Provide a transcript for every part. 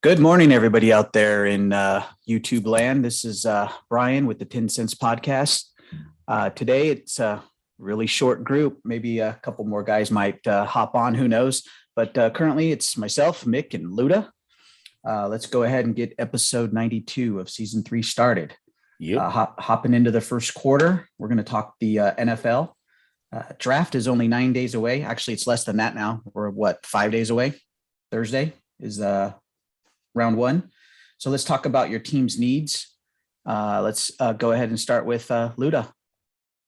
Good morning, everybody out there in YouTube land. This is Brian with the 10 Cents Podcast. Today, it's a really short group. Maybe a couple more guys might hop on, who knows? But currently, it's myself, Mick, and Luda. Let's go ahead and get episode 92 of season 3 started. Hopping into the first quarter, we're going to talk the NFL. Draft is only 9 days away. Actually, it's less than that now. We're 5 days away? Thursday is round 1. So let's talk about your team's needs. Let's go ahead and start with Luda.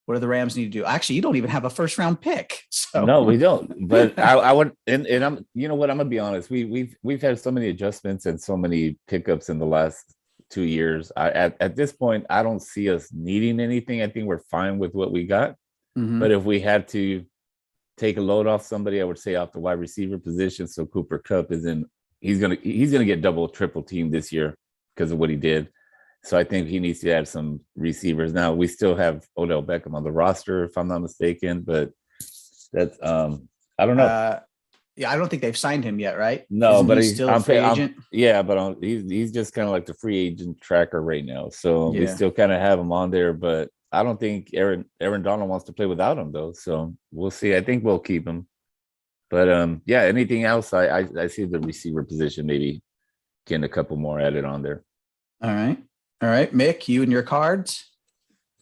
What do the Rams need to do? Actually, you don't even have a first round pick. So no, we don't. But I would, and I'm, you know what? I'm gonna be honest. We've had so many adjustments and so many pickups in the last 2 years. At this point, I don't see us needing anything. I think we're fine with what we got. Mm-hmm. But if we had to take a load off somebody, I would say off the wide receiver position. So Cooper Kupp is in. He's gonna get double, triple teamed this year because of what he did. So I think he needs to add some receivers. Now we still have Odell Beckham on the roster, if I'm not mistaken, but that's I don't know. Yeah, I don't think they've signed him yet, right? No, Isn't but he's still a free agent. He's just kind of like the free agent tracker right now. So we still kind of have him on there, but I don't think Aaron Donald wants to play without him though. So we'll see. I think we'll keep him. But anything else? I see the receiver position maybe getting a couple more added on there. All right, Mick, you and your cards.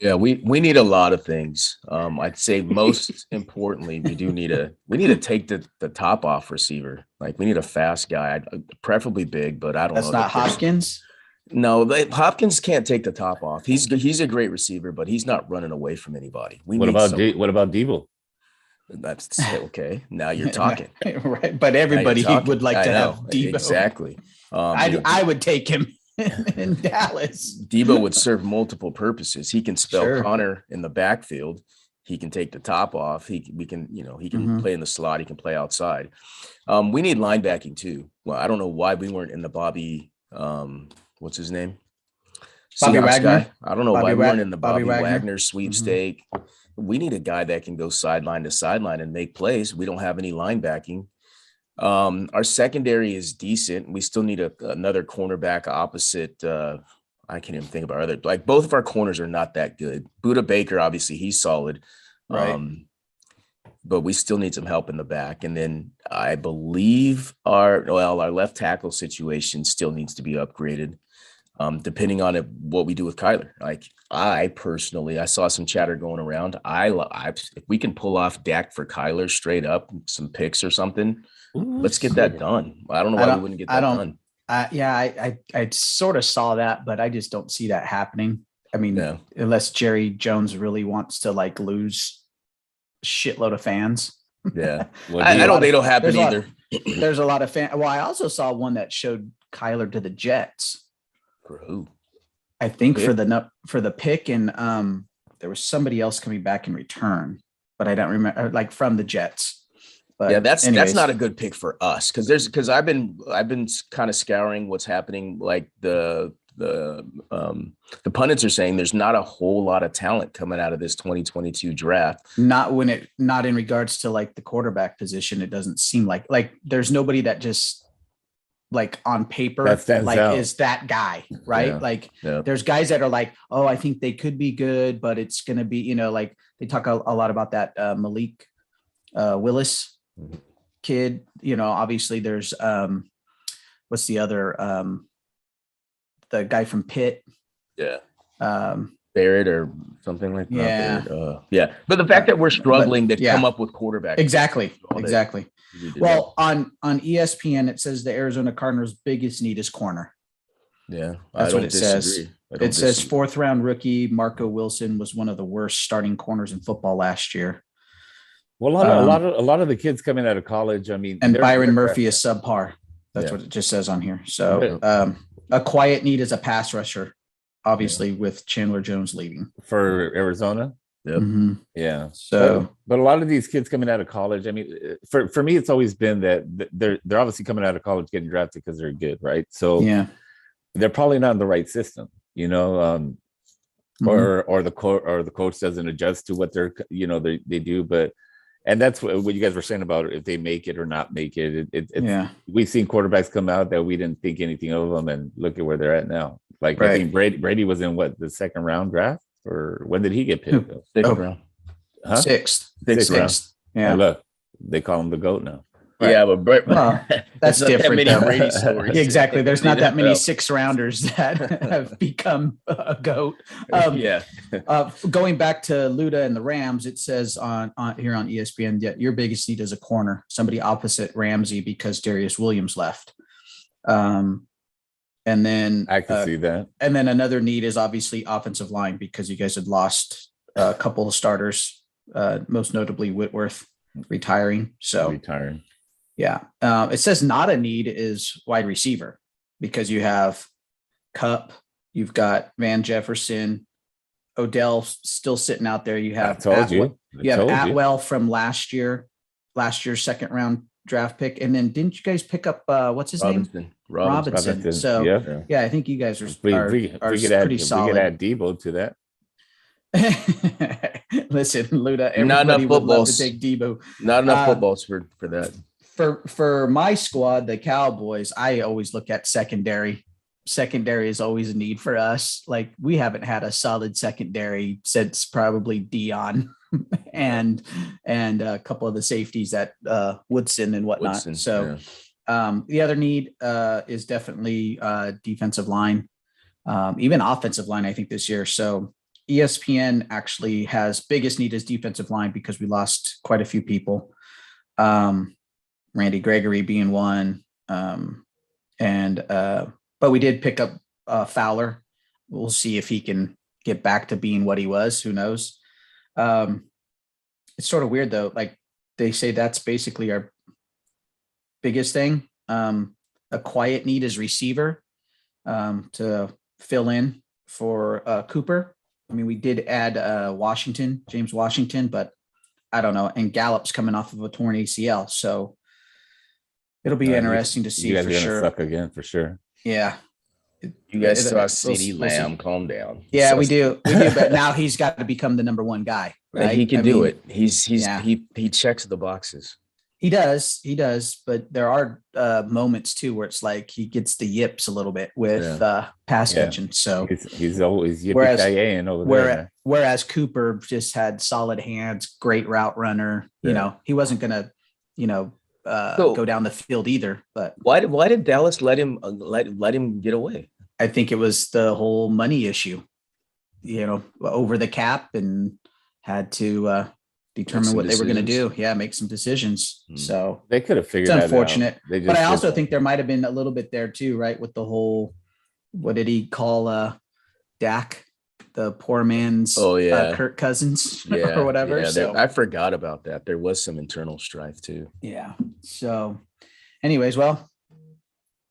Yeah, we need a lot of things. I'd say most importantly, we need to take the top off receiver. Like we need a fast guy, preferably big, but I don't know. That's not Hopkins. No, Hopkins can't take the top off. He's a great receiver, but he's not running away from anybody. What about Debo? That's okay. Now you're talking, right? But everybody would like to have Debo. Exactly. I would take him in Dallas. Debo would serve multiple purposes. He can spell Connor in the backfield. He can take the top off. He can play in the slot. He can play outside. We need linebacking too. Well, I don't know why we weren't in the Bobby. What's his name? Bobby Wagner. Guy. I don't know why we weren't in the Bobby Wagner sweepstake. We need a guy that can go sideline to sideline and make plays. We don't have any linebacking. Our secondary is decent. We still need another cornerback opposite. I can't even think about other. Like both of our corners are not that good. Budda Baker, obviously, he's solid. Right. But we still need some help in the back. And then I believe our left tackle situation still needs to be upgraded. Depending on what we do with Kyler. Like I personally, I saw some chatter going around. If we can pull off Dak for Kyler straight up, some picks or something, let's get that done. I don't know why we wouldn't get that done. I sort of saw that, but I just don't see that happening. I mean, unless Jerry Jones really wants to like lose a shitload of fans. Yeah, I don't think it'll happen either. There's a lot of fans. Well, I also saw one that showed Kyler to the Jets. For who? I think for the pick, and there was somebody else coming back in return, but I don't remember, like from the Jets. But yeah, that's not a good pick for us because I've been kind of scouring what's happening. Like the pundits are saying there's not a whole lot of talent coming out of this 2022 draft. Not in regards to like the quarterback position. It doesn't seem like there's nobody that just like on paper like out. Is that guy, right? There's guys that are like, oh, I think they could be good, but it's going to be, like they talk a lot about that Malik Willis kid, obviously there's what's the other the guy from Pitt, Barrett or something like that. But the fact that we're struggling to come up with quarterbacks. Exactly. Well, on ESPN, it says the Arizona Cardinals' biggest need is corner. Yeah, that's what it says. It says 4th round rookie Marco Wilson was one of the worst starting corners in football last year. Well, a lot of the kids coming out of college, I mean, and Byron Murphy is subpar. That's what it just says on here. So a quiet need is a pass rusher, obviously, with Chandler Jones leaving for Arizona. Yep. Mm-hmm. Yeah. So, but a lot of these kids coming out of college, I mean, for me, it's always been that they're obviously coming out of college getting drafted because they're good, right? So they're probably not in the right system, or the coach doesn't adjust to what they're, they do. But And that's what you guys were saying about if they make it or not make it. It's Yeah. we've seen quarterbacks come out that we didn't think anything of them, and look at where they're at now. Like I Right. think Brady was in what, the second round draft, or when did he get picked? Second Oh. round. Huh? Sixth. Sixth round. Yeah. And look, they call him the GOAT now. Right. Yeah, but Brett, Well, that's there's not different, That many though. Brady stories. Exactly. There's not that many NFL. 6 rounders that have become a GOAT. Yeah. Going back to Luda and the Rams, it says on here on ESPN that your biggest need is a corner, somebody opposite Ramsey because Darius Williams left. And then I can see that. And then another need is obviously offensive line because you guys had lost a couple of starters, most notably Whitworth retiring. So Retiring. yeah. It says not a need is wide receiver because you have Cup, you've got Van Jefferson, Odell still sitting out there. You have Atwell from last year's second round draft pick. And then didn't you guys pick up what's his name? Robinson. So yeah, I think you guys are we could pretty solid. We could add Debo to that. Listen, Luda, Not everybody enough would love footballs. to take Debo. Not enough footballs for that. For my squad, the Cowboys, I always look at secondary. Secondary is always a need for us. Like we haven't had a solid secondary since probably Dion and a couple of the safeties at Woodson and whatnot. The other need is definitely defensive line, even offensive line, I think this year. So ESPN actually has biggest need is defensive line because we lost quite a few people. Randy Gregory being one. But we did pick up Fowler. We'll see if he can get back to being what he was. Who knows? It's sort of weird though. Like they say that's basically our biggest thing. A quiet need is receiver to fill in for Cooper. I mean, we did add James Washington, but I don't know. And Gallup's coming off of a torn ACL. So it'll be interesting to see you guys for are gonna sure. Suck again for sure. Yeah. You guys saw CeeDee Lamb. Calm down. Yeah, we do. But now he's got to become the number one guy. Right? He can do it. He checks the boxes. He does. But there are moments too where it's like he gets the yips a little bit with pass catching. So he's always yippee-ki-yaying over there. Whereas Cooper just had solid hands, great route runner. You know, he wasn't gonna, go down the field either. But why did Dallas let him get away? I think it was the whole money issue. Over the cap and had to determine what they were going to do. Yeah, make some decisions. So they could have figured that out. It's unfortunate. But I also think there might have been a little bit there too, right? With the whole, what did he call Dak? The poor man's Kirk Cousins or whatever. Yeah, so I forgot about that. There was some internal strife too. Yeah. So anyways, well,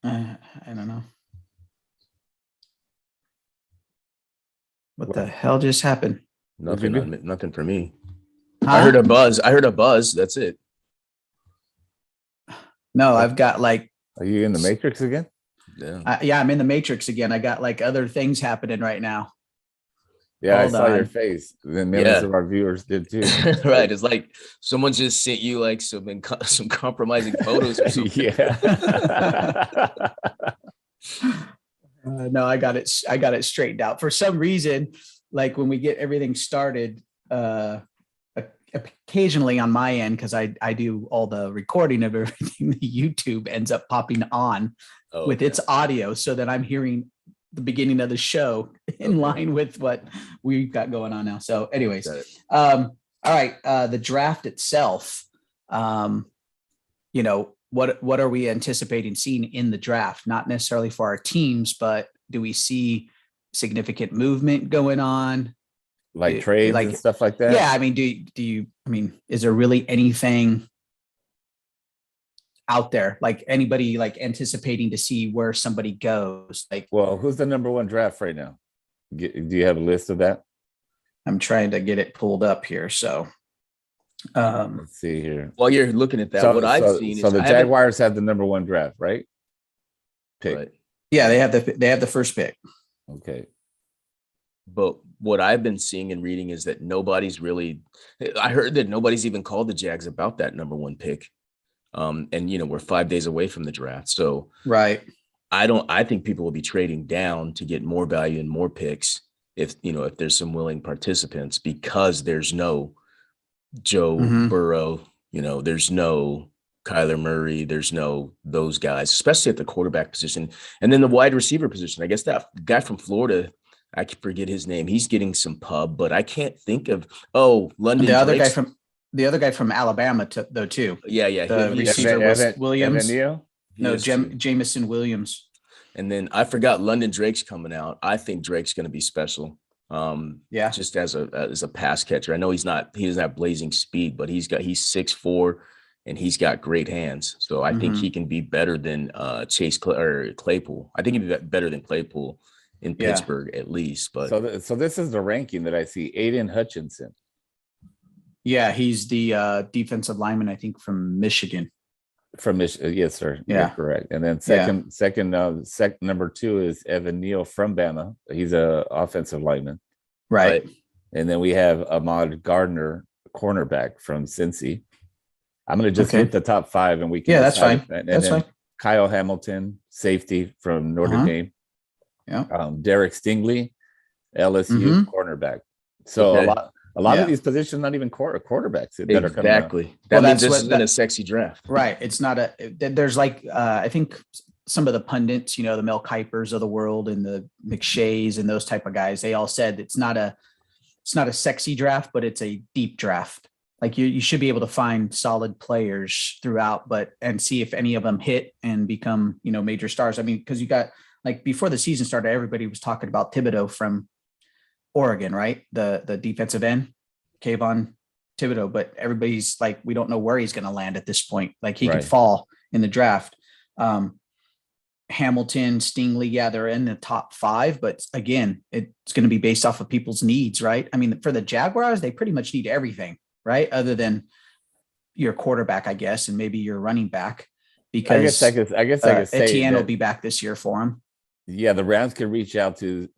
I don't know. What the hell just happened? Nothing for me. Huh? I heard a buzz. That's it. No, I've got like. Are you in the Matrix again? Yeah. I'm in the Matrix again. I got like other things happening right now. Yeah, I saw your face. Then millions of our viewers did too. Right. It's like someone just sent you like some compromising photos or something. Yeah. No, I got it straightened out. For some reason, like when we get everything started, occasionally on my end, because I do all the recording of everything, the YouTube ends up popping on with its audio, so that I'm hearing the beginning of the show in line with what we've got going on now. So anyways, all right. The draft itself, what are we anticipating seeing in the draft? Not necessarily for our teams, but do we see significant movement going on? Like trades and stuff like that? Yeah. I mean, is there really anything out there, like anybody like anticipating to see where somebody goes? Like, well, who's the number one draft right now? Do you have a list of that? I'm trying to get it pulled up here. So let's see here. While you're looking at that, I've seen is the Jaguars have the number one draft, right? Pick. Right. Yeah, they have the first pick. Okay. But what I've been seeing and reading is that nobody's really. I heard that nobody's even called the Jags about that number one pick. And we're 5 days away from the draft, so Right. I think people will be trading down to get more value and more picks if there's some willing participants, because there's no Joe Mhm. Burrow, there's no Kyler Murray, there's no those guys, especially at the quarterback position. And then the wide receiver position, I guess that guy from Florida, I can forget his name. He's getting some pub, but I can't think of London The other Drake's- guy from Alabama though too. Yeah, The he- receiver was Williams. Evan Neal? he No, is too. Jamison Williams. And then I forgot London Drake's coming out. I think Drake's going to be special. Yeah. Just as a pass catcher. I know he doesn't have blazing speed, but he's 6'4" and he's got great hands. So I think he can be better than Claypool. I think he'd be better than Claypool in Yeah. Pittsburgh at least. But So this is the ranking that I see. Aiden Hutchinson. Yeah, he's the defensive lineman, I think, from Michigan. From Michigan, yes, sir. Yeah. You're correct. And then Yeah. second number 2 is Evan Neal from Bama. He's a offensive lineman. Right. And then we have Ahmad Gardner, cornerback from Cincy. I'm going to just Okay. hit the top 5, and we can. Yeah, that's decide. fine. And That's then fine. Kyle Hamilton, safety from Notre Uh-huh. Dame. Yeah. Derek Stingley, LSU Mhm. cornerback. So Okay. a lot Yeah. of these positions not even quarterbacks that are coming out. exactly. That Well, means that's this what has that- been a sexy draft. Right. It's not there's like, I think some of the pundits, the Mel Kipers of the world and the McShays and those type of guys, they all said it's not a sexy draft, but it's a deep draft. Like you should be able to find solid players throughout, and see if any of them hit and become, major stars. I mean, because you got, like, before the season started, everybody was talking about Thibodeau from Oregon, right? The defensive end, Kayvon Thibodeau, but everybody's like, we don't know where he's going to land at this point. Like he Right. could fall in the draft. Hamilton, Stingley, yeah, they're in the top 5, but again, it's going to be based off of people's needs, right? I mean, for the Jaguars, they pretty much need everything, right? Other than your quarterback, I guess, and maybe your running back, because I guess I could say Etienne will that, be back this year for him. yeah, the Rams could reach out to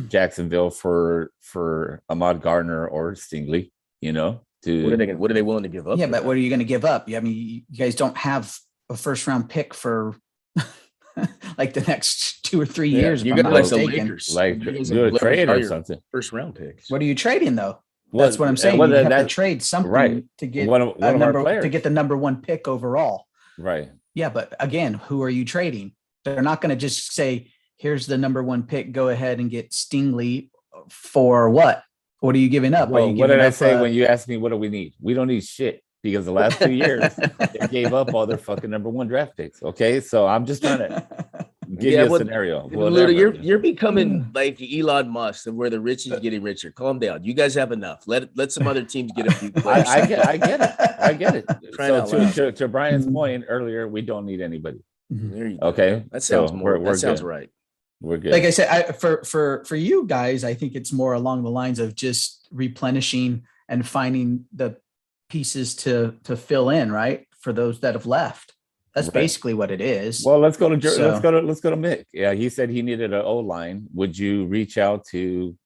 Jacksonville for Ahmad Gardner or Stingley, What are they willing to give up? Yeah, for but that? what are you going to give up? I mean, you guys don't have a first round pick for like the next 2 or 3 Yeah, years. if You're I'm gonna not like the mistaken. Lakers. like You guys do a leverage trade all or your something. first round picks. What are you trading though? Well, That's what I'm saying. well, You have that- to trade something right. to get One of our players. to get the number 1 pick overall. Right. Yeah, but again, who are you trading? They're not going to just say, "Here's the number 1 pick. Go ahead and get Stingley for what? What are you giving up? Are Well, you what did giving I up, say when you asked me what do we need? We don't need shit, because the last 2 years they gave up all their fucking number 1 draft picks. Okay, so I'm just trying to give you a scenario. Literally, Whatever. you're becoming like Elon Musk, where the rich is getting richer. Calm down. You guys have enough. Let some other teams get a few players. I get it. Trying out So loud. to Brian's point earlier, we don't need anybody. There you go. Okay, That sounds so more. we're That sounds good. right. We're good. Like I said, for you guys, I think it's more along the lines of just replenishing and finding the pieces to fill in, right? For those that have left. That's Right. basically what it is. Well, let's go to So- let's go to Mick. Yeah, he said he needed an O line. Would you reach out to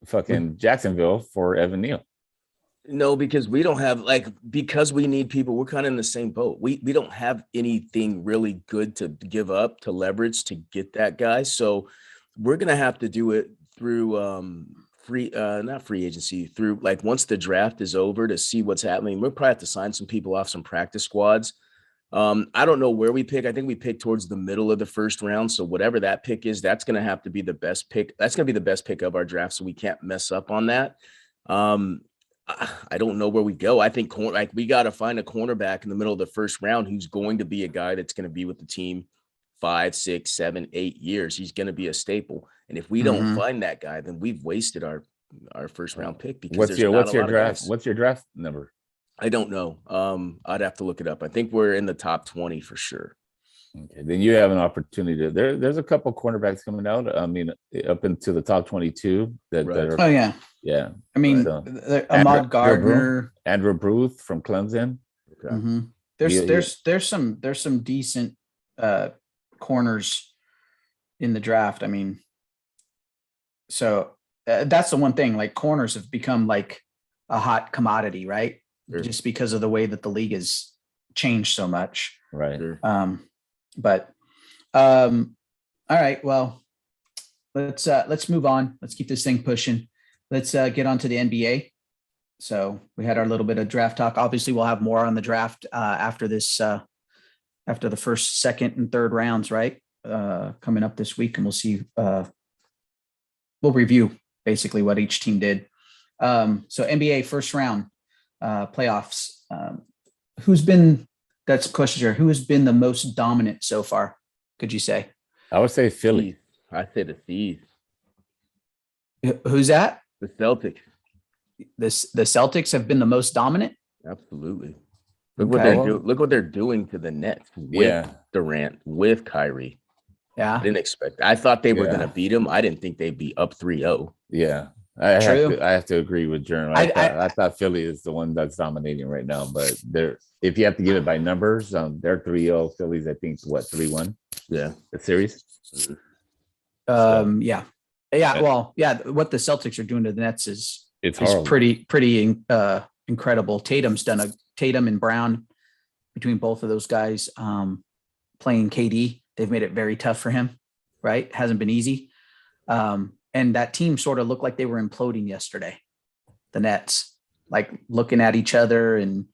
fucking Jacksonville for Evan Neal? No, because we don't have because we need people. We're kind of in the same boat. We don't have anything really good to give up to leverage to get that guy. So we're gonna have to do it through not free agency, through once the draft is over to see what's happening. We'll probably have to sign some people off some practice squads. I don't know where we pick. I think we pick towards the middle of the first round. So whatever that pick is, that's going to have to be the best pick. That's going to be the best pick of our draft. So we can't mess up on that. I don't know where we go. I think we got to find a cornerback in the middle of the first round who's going to be a guy that's going to be with the team 5, 6, 7, 8 years. He's going to be a staple. And if we don't find that guy, then we've wasted our first round pick. Because What's there's your not a lot of draft? guys. What's your draft number? I don't know. I'd have to look it up. I think we're in the top 20 for sure. Okay, then you have an opportunity. There's a couple cornerbacks coming out. I mean, up into the top 22 that Right. are, Oh yeah. yeah. I mean, So- Ahmad Gardner. Andrew Bruce from Clemson. Okay. Mhm. Yeah, There's some decent corners in the draft. I mean, so that's the one thing. Like corners have become like a hot commodity, right? Sure. Just because of the way that the league has changed so much. Right. Sure. But all right. Well, let's move on. Let's keep this thing pushing. Let's get on to the NBA. So we had our little bit of draft talk. Obviously, we'll have more on the draft after this, after the first, second, and third rounds, right? Coming up this week, and we'll see. We'll review basically what each team did. So NBA first round playoffs. That's a question here. Who has been the most dominant so far? Could you say? I would say Philly. I say the Thieves. Who's that? The Celtics. The Celtics have been the most dominant. Absolutely. Look Okay. what they're doing to the Nets with Yeah. Durant, with Kyrie. Yeah. I didn't expect. I thought they were Yeah. going to beat them. I didn't think they'd be up 3-0. Yeah. True. I have to agree with Jern. I thought Philly is the one that's dominating right now, but if you have to give it by numbers, they're 3-0. Philly's, I think, what, 3-1? Yeah. The series? Yeah. Well, yeah. What the Celtics are doing to the Nets is It's horrible. pretty incredible. Tatum and Brown, between both of those guys, playing KD, they've made it very tough for him. Right? Hasn't been easy. And that team sort of looked like they were imploding yesterday. The Nets, like looking at each other and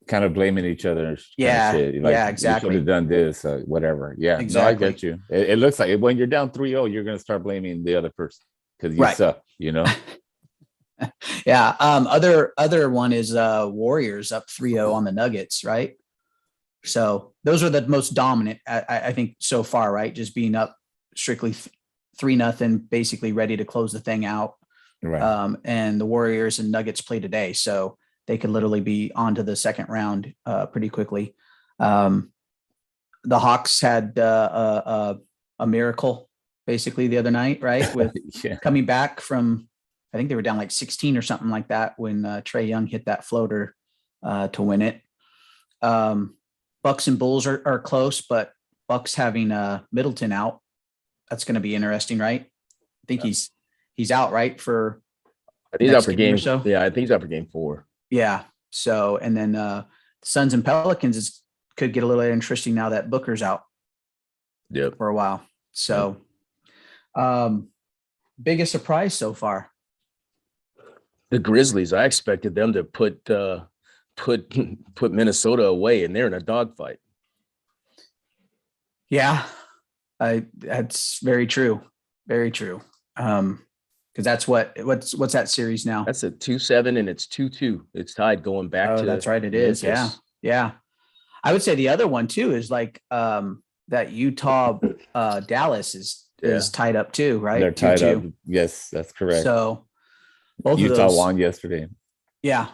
kind of blaming each other. Yeah, shit. yeah, exactly. You should have done this, whatever. Yeah, Exactly. No, I get you. It looks like when you're down 3-0, you're going to start blaming the other person because you Right. suck, you know? Yeah. Other one is Warriors up 3-0 on the Nuggets, right? So those are the most dominant, I think, so far, right? Just being up strictly 3-0, basically ready to close the thing out. Right. And the Warriors and Nuggets play today, so they could literally be on to the second round pretty quickly. The Hawks had a miracle basically the other night, right? With Yeah. coming back from, I think they were down like 16 or something like that when Trae Young hit that floater to win it. Bucks and Bulls are close, but Bucks having Middleton out, that's going to be interesting, right? I think he's out, right? For I think he's out for next game game. or so? Yeah, I think he's out for game 4. Yeah. So, and then Suns and Pelicans could get a little interesting now that Booker's out Yep. for a while. So, biggest surprise so far. The Grizzlies. I expected them to put Minnesota away, and they're in a dogfight. Yeah, that's very true. Very true. Because that's what's that series now? That's a 2-7, and it's 2-2. It's tied going back to. That's right. It is. Yeah. Memphis. Yeah. I would say the other one too is like that Utah Dallas is tied up too, right? They're tied 2-2. up. Yes, that's correct. So both Utah of those won yesterday. Yeah.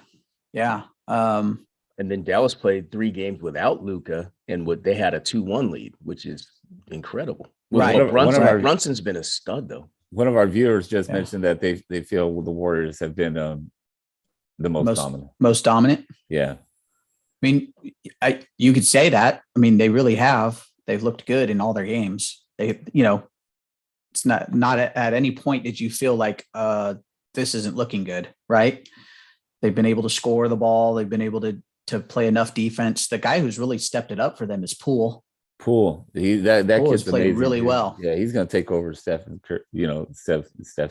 Yeah. And then Dallas played 3 games without Luka, and they had a 2-1 lead, which is incredible. Right. Brunson's been a stud, though. One of our viewers just Yeah. mentioned that they feel the Warriors have been the most dominant. Most dominant. Yeah. I mean, you could say that. I mean, they really have. They've looked good in all their games. It's not at any point did you feel like this isn't looking good, right? They've been able to score the ball. They've been able to play enough defense. The guy who's really stepped it up for them is Poole. Poole. That Poole has kid's played amazing, really dude. well. Yeah, he's gonna take over Steph's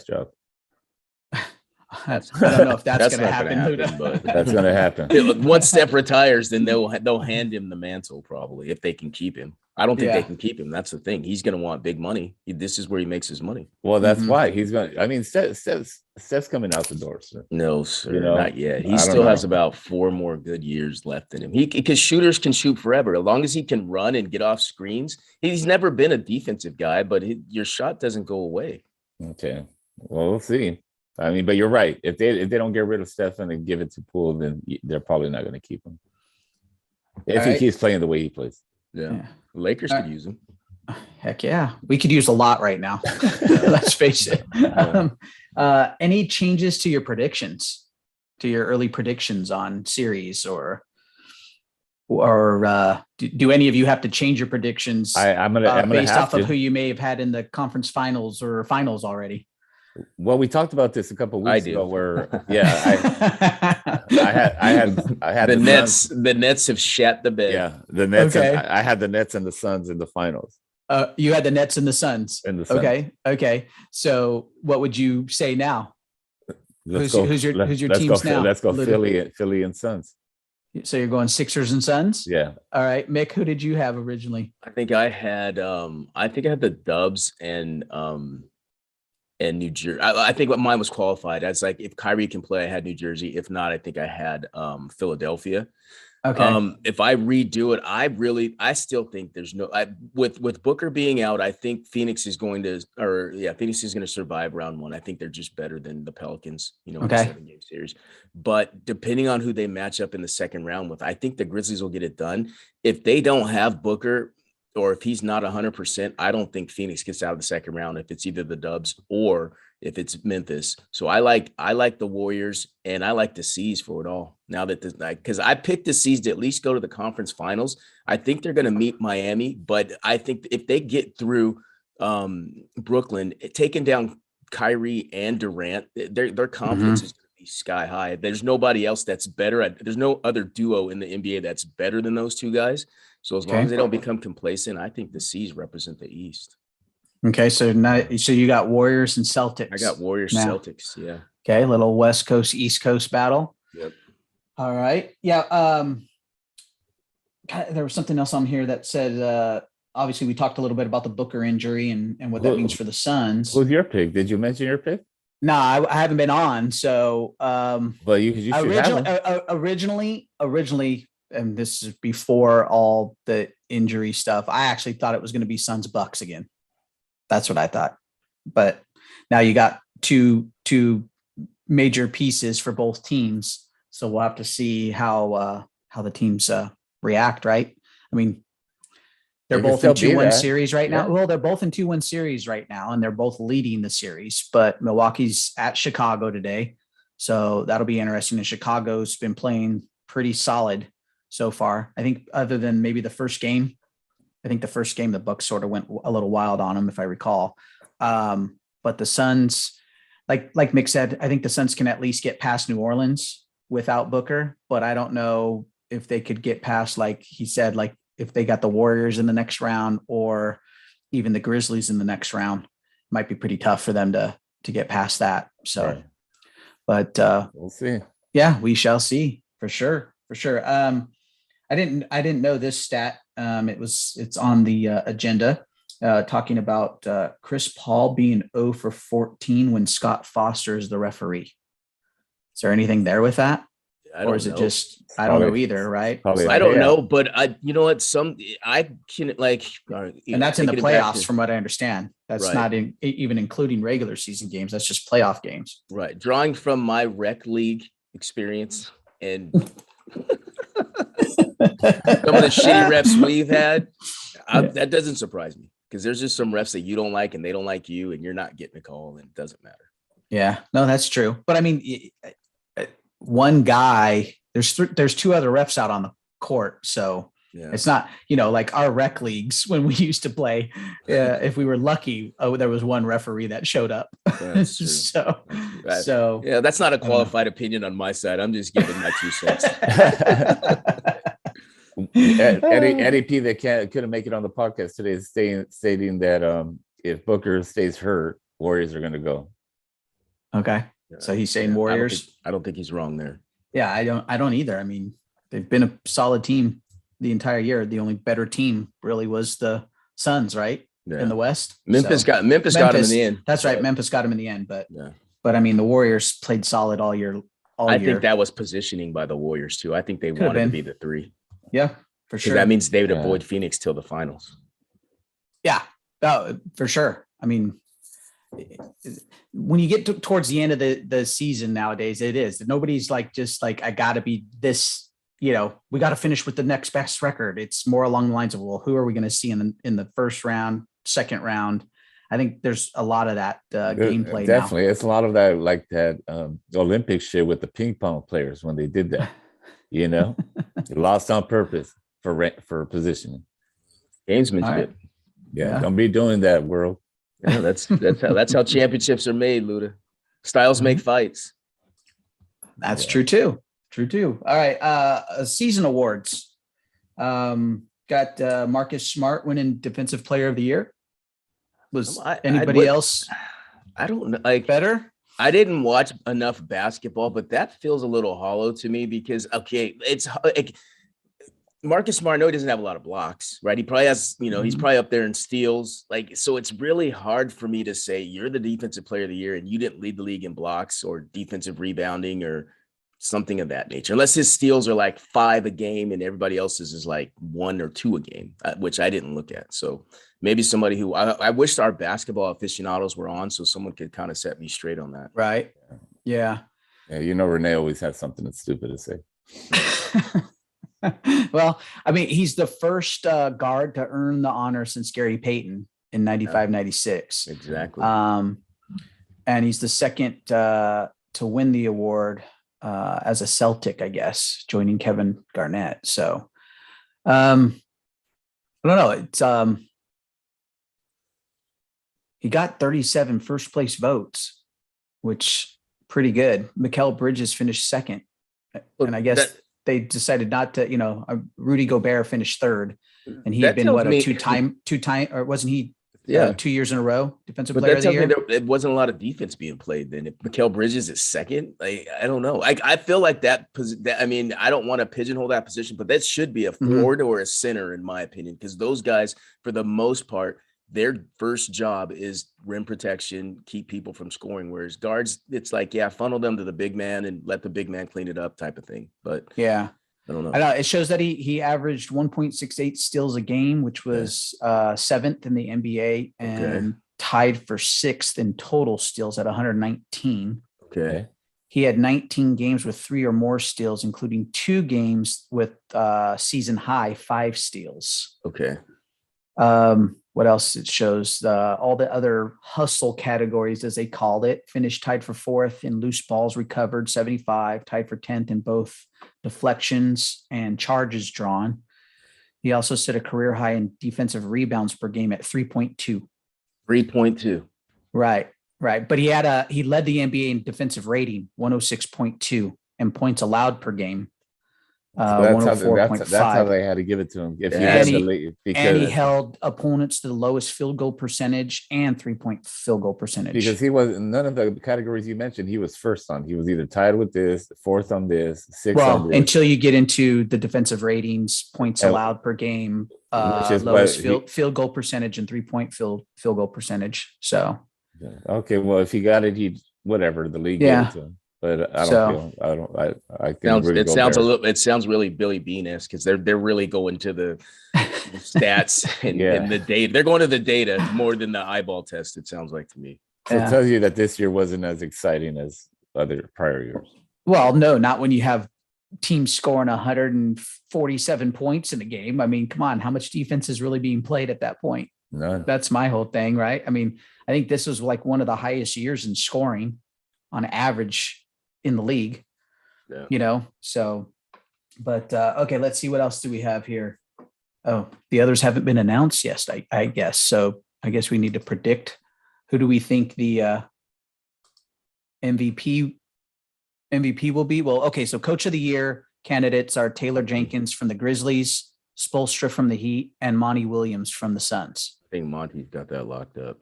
job. I don't know if that's going to not gonna happen. happen, but That's gonna happen. once Steph retires, then they'll hand him the mantle probably if they can keep him. I don't think Yeah. they can keep him. That's the thing. He's going to want big money. This is where he makes his money. Well, that's Mhm. why he's gonna. I mean, Steph's coming out the door, sir. No, sir, You know, not yet. I He don't still has know. about 4 more good years left in him. Because shooters can shoot forever as long as he can run and get off screens. He's never been a defensive guy, but your shot doesn't go away. Okay. Well, we'll see. I mean, but you're right. If they don't get rid of Stephen and give it to Poole, then they're probably not going to keep him. If he Right. keeps playing the way he plays. Yeah, Yeah. Lakers All could right. use him. Heck yeah. We could use a lot right now. Let's face it. Any changes to your predictions, to your early predictions on series or do any of you have to change your predictions I'm gonna based have off to. of who you may have had in the conference finals or finals already? Well, we talked about this a couple of I weeks do. ago where I had The the Nets. Suns. The Nets have shat the bed. Yeah, the Nets. Okay. And I had the Nets and the Suns in the finals. You had the Nets and the Suns. And the Suns. Okay. So what would you say now? Let's Who's your teams now? Let's go Literally. Philly and Suns. So you're going Sixers and Suns? Yeah. All right. Mick, who did you have originally? I think I had the Dubs and New Jersey. I think what mine was qualified as like if Kyrie can play, I had New Jersey. If not, I think I had Philadelphia. Okay. If I redo it, I still think there's no with Booker being out, I think Phoenix is going to survive round one. I think they're just better than the Pelicans, in the 7-game series. But depending on who they match up in the second round with, I think the Grizzlies will get it done. If they don't have Booker or if he's not 100%, I don't think Phoenix gets out of the second round if it's either the Dubs or if it's Memphis. So I like the Warriors and I like the C's for it all. Now that because I picked the C's to at least go to the conference finals. I think they're going to meet Miami, but I think if they get through Brooklyn, taking down Kyrie and Durant, their confidence is going to be sky high. There's nobody else that's better there's no other duo in the NBA that's better than those two guys. So as long as they don't become complacent, I think the C's represent the East. Okay, so you got Warriors and Celtics. I got Warriors, Celtics, yeah. Okay, little West Coast, East Coast battle. Yep. All right. Yeah. There was something else on here that said, obviously we talked a little bit about the Booker injury and what that means for the Suns. Who's your pick? Did you mention your pick? No, I haven't been on. So, but you should originally, and this is before all the injury stuff, I actually thought it was going to be Suns Bucks again. That's what I thought. But now you got two major pieces for both teams. So we'll have to see how the teams react, right? I mean, they're both in 2-1 series right now. Well, they're both in 2-1 series right now, and they're both leading the series. But Milwaukee's at Chicago today. So that'll be interesting. And Chicago's been playing pretty solid so far. I think other than maybe the first game, the Bucks sort of went a little wild on them, if I recall. But the Suns, like Mick said, I think the Suns can at least get past New Orleans without Booker, but I don't know if they could get past, like he said, like if they got the Warriors in the next round or even the Grizzlies in the next round, it might be pretty tough for them to get past that. So, right. But we'll see. Yeah, we shall see for sure. I didn't know this stat. It's on the agenda, talking about Chris Paul being 0 for 14 when Scott Foster is the referee. Is there anything there with that? Or is it just, I don't know either, right? I don't know, but you know what? I can like, and that's in the playoffs from what I understand. That's not even including regular season games. That's just playoff games. Right. Drawing from my rec league experience and some of the shitty refs we've had, that doesn't surprise me because there's just some refs that you don't like and they don't like you and you're not getting a call and it doesn't matter. Yeah, no, that's true. But I mean, one guy, there's two other refs out on the court. So it's not, like our rec leagues when we used to play, if we were lucky, there was one referee that showed up. That's true. So yeah, that's not a qualified opinion on my side. I'm just giving my 2 cents. Eddie P that couldn't make it on the podcast today is stating that if Booker stays hurt, Warriors are going to go. Okay. So he's saying Warriors. I don't think he's wrong there. Yeah, I don't either. I mean, they've been a solid team the entire year. The only better team really was the Suns, right? Yeah. In the West. Memphis got him in the end. That's right. Memphis got him in the end, but I mean, the Warriors played solid all year. I think that was positioning by the Warriors too. I think they wanted to be the 3. Yeah, for sure. That means they would avoid Phoenix till the finals. Yeah, for sure. I mean, when you get towards the end of the season nowadays, it is nobody's just I got to be this, we got to finish with the next best record. It's more along the lines of, well, who are we going to see in the first round, second round? I think there's a lot of that gameplay. Definitely. Now. It's a lot of that, like that Olympic shit with the ping pong players when they did that, they lost on purpose for positioning. Gamesmanship. Yeah. Don't be doing that, world. Yeah, that's how championships are made, Luda. Styles make fights. That's true too. True too. All right. Season awards. Got Marcus Smart winning Defensive Player of the Year. Was anybody else? I don't know. Like better? I didn't watch enough basketball, but that feels a little hollow to me because it's like Marcus Smart. No, he doesn't have a lot of blocks, right? He probably has, he's probably up there in steals. Like, so it's really hard for me to say you're the Defensive Player of the Year and you didn't lead the league in blocks or defensive rebounding or something of that nature, unless his steals are like 5 a game and everybody else's is like 1 or 2 a game, which I didn't look at. So maybe somebody who I wish our basketball aficionados were on so someone could kind of set me straight on that. Right. Yeah. Yeah. Renee always has something that's stupid to say. Well, I mean, he's the first guard to earn the honor since Gary Payton in 95, 96. Exactly. And he's the second to win the award as a Celtic, I guess, joining Kevin Garnett. So I don't know. It's he got 37 first place votes, which pretty good. Mikal Bridges finished second. And I guess they decided not to, Rudy Gobert finished third, and he had been a two-time, or wasn't he? 2 years in a row, Defensive Player of the Year. It wasn't a lot of defense being played then. If Mikal Bridges is second, I don't know. I feel like that. I mean, I don't want to pigeonhole that position, but that should be a forward or a center, in my opinion, because those guys, for the most part, their first job is rim protection, keep people from scoring. Whereas guards, it's like, funnel them to the big man and let the big man clean it up type of thing. But yeah. I don't know. I know it shows that he averaged 1.68 steals a game, which was 7th in the NBA and tied for 6th in total steals at 119. Okay. He had 19 games with 3 or more steals, including 2 games with season high 5 steals. Okay. What else? It shows all the other hustle categories, as they called it. Finished tied for 4th in loose balls recovered, 75, tied for 10th in both deflections and charges drawn. He also set a career high in defensive rebounds per game at 3.2. 3.2. Right. But he led the NBA in defensive rating, 106.2, and points allowed per game. That's how they had to give it to him. And he held opponents to the lowest field goal percentage and 3-point field goal percentage. Because he was none of the categories you mentioned, he was first on. He was either tied with this, 4th on this, 6th on this. Until you get into the defensive ratings, points allowed per game, lowest field goal percentage and 3-point field goal percentage. So okay, well, if he got it, the league gave it to him. But I think it sounds really Billy Bean-esque because they're really going to the stats and the data. They're going to the data more than the eyeball test. It sounds like to me. So it tells you that this year wasn't as exciting as other prior years. Well, no, not when you have teams scoring 147 points in a game. I mean, come on, how much defense is really being played at that point? None. That's my whole thing, right? I mean, I think this was like one of the highest years in scoring on average in the league, so, but okay, let's see, what else do we have here? Oh, the others haven't been announced. Yes, I guess. So I guess we need to predict who do we think the MVP will be. Well, okay, so Coach of the Year candidates are Taylor Jenkins from the Grizzlies, Spoelstra from the Heat, and Monty Williams from the Suns. I think Monty's got that locked up.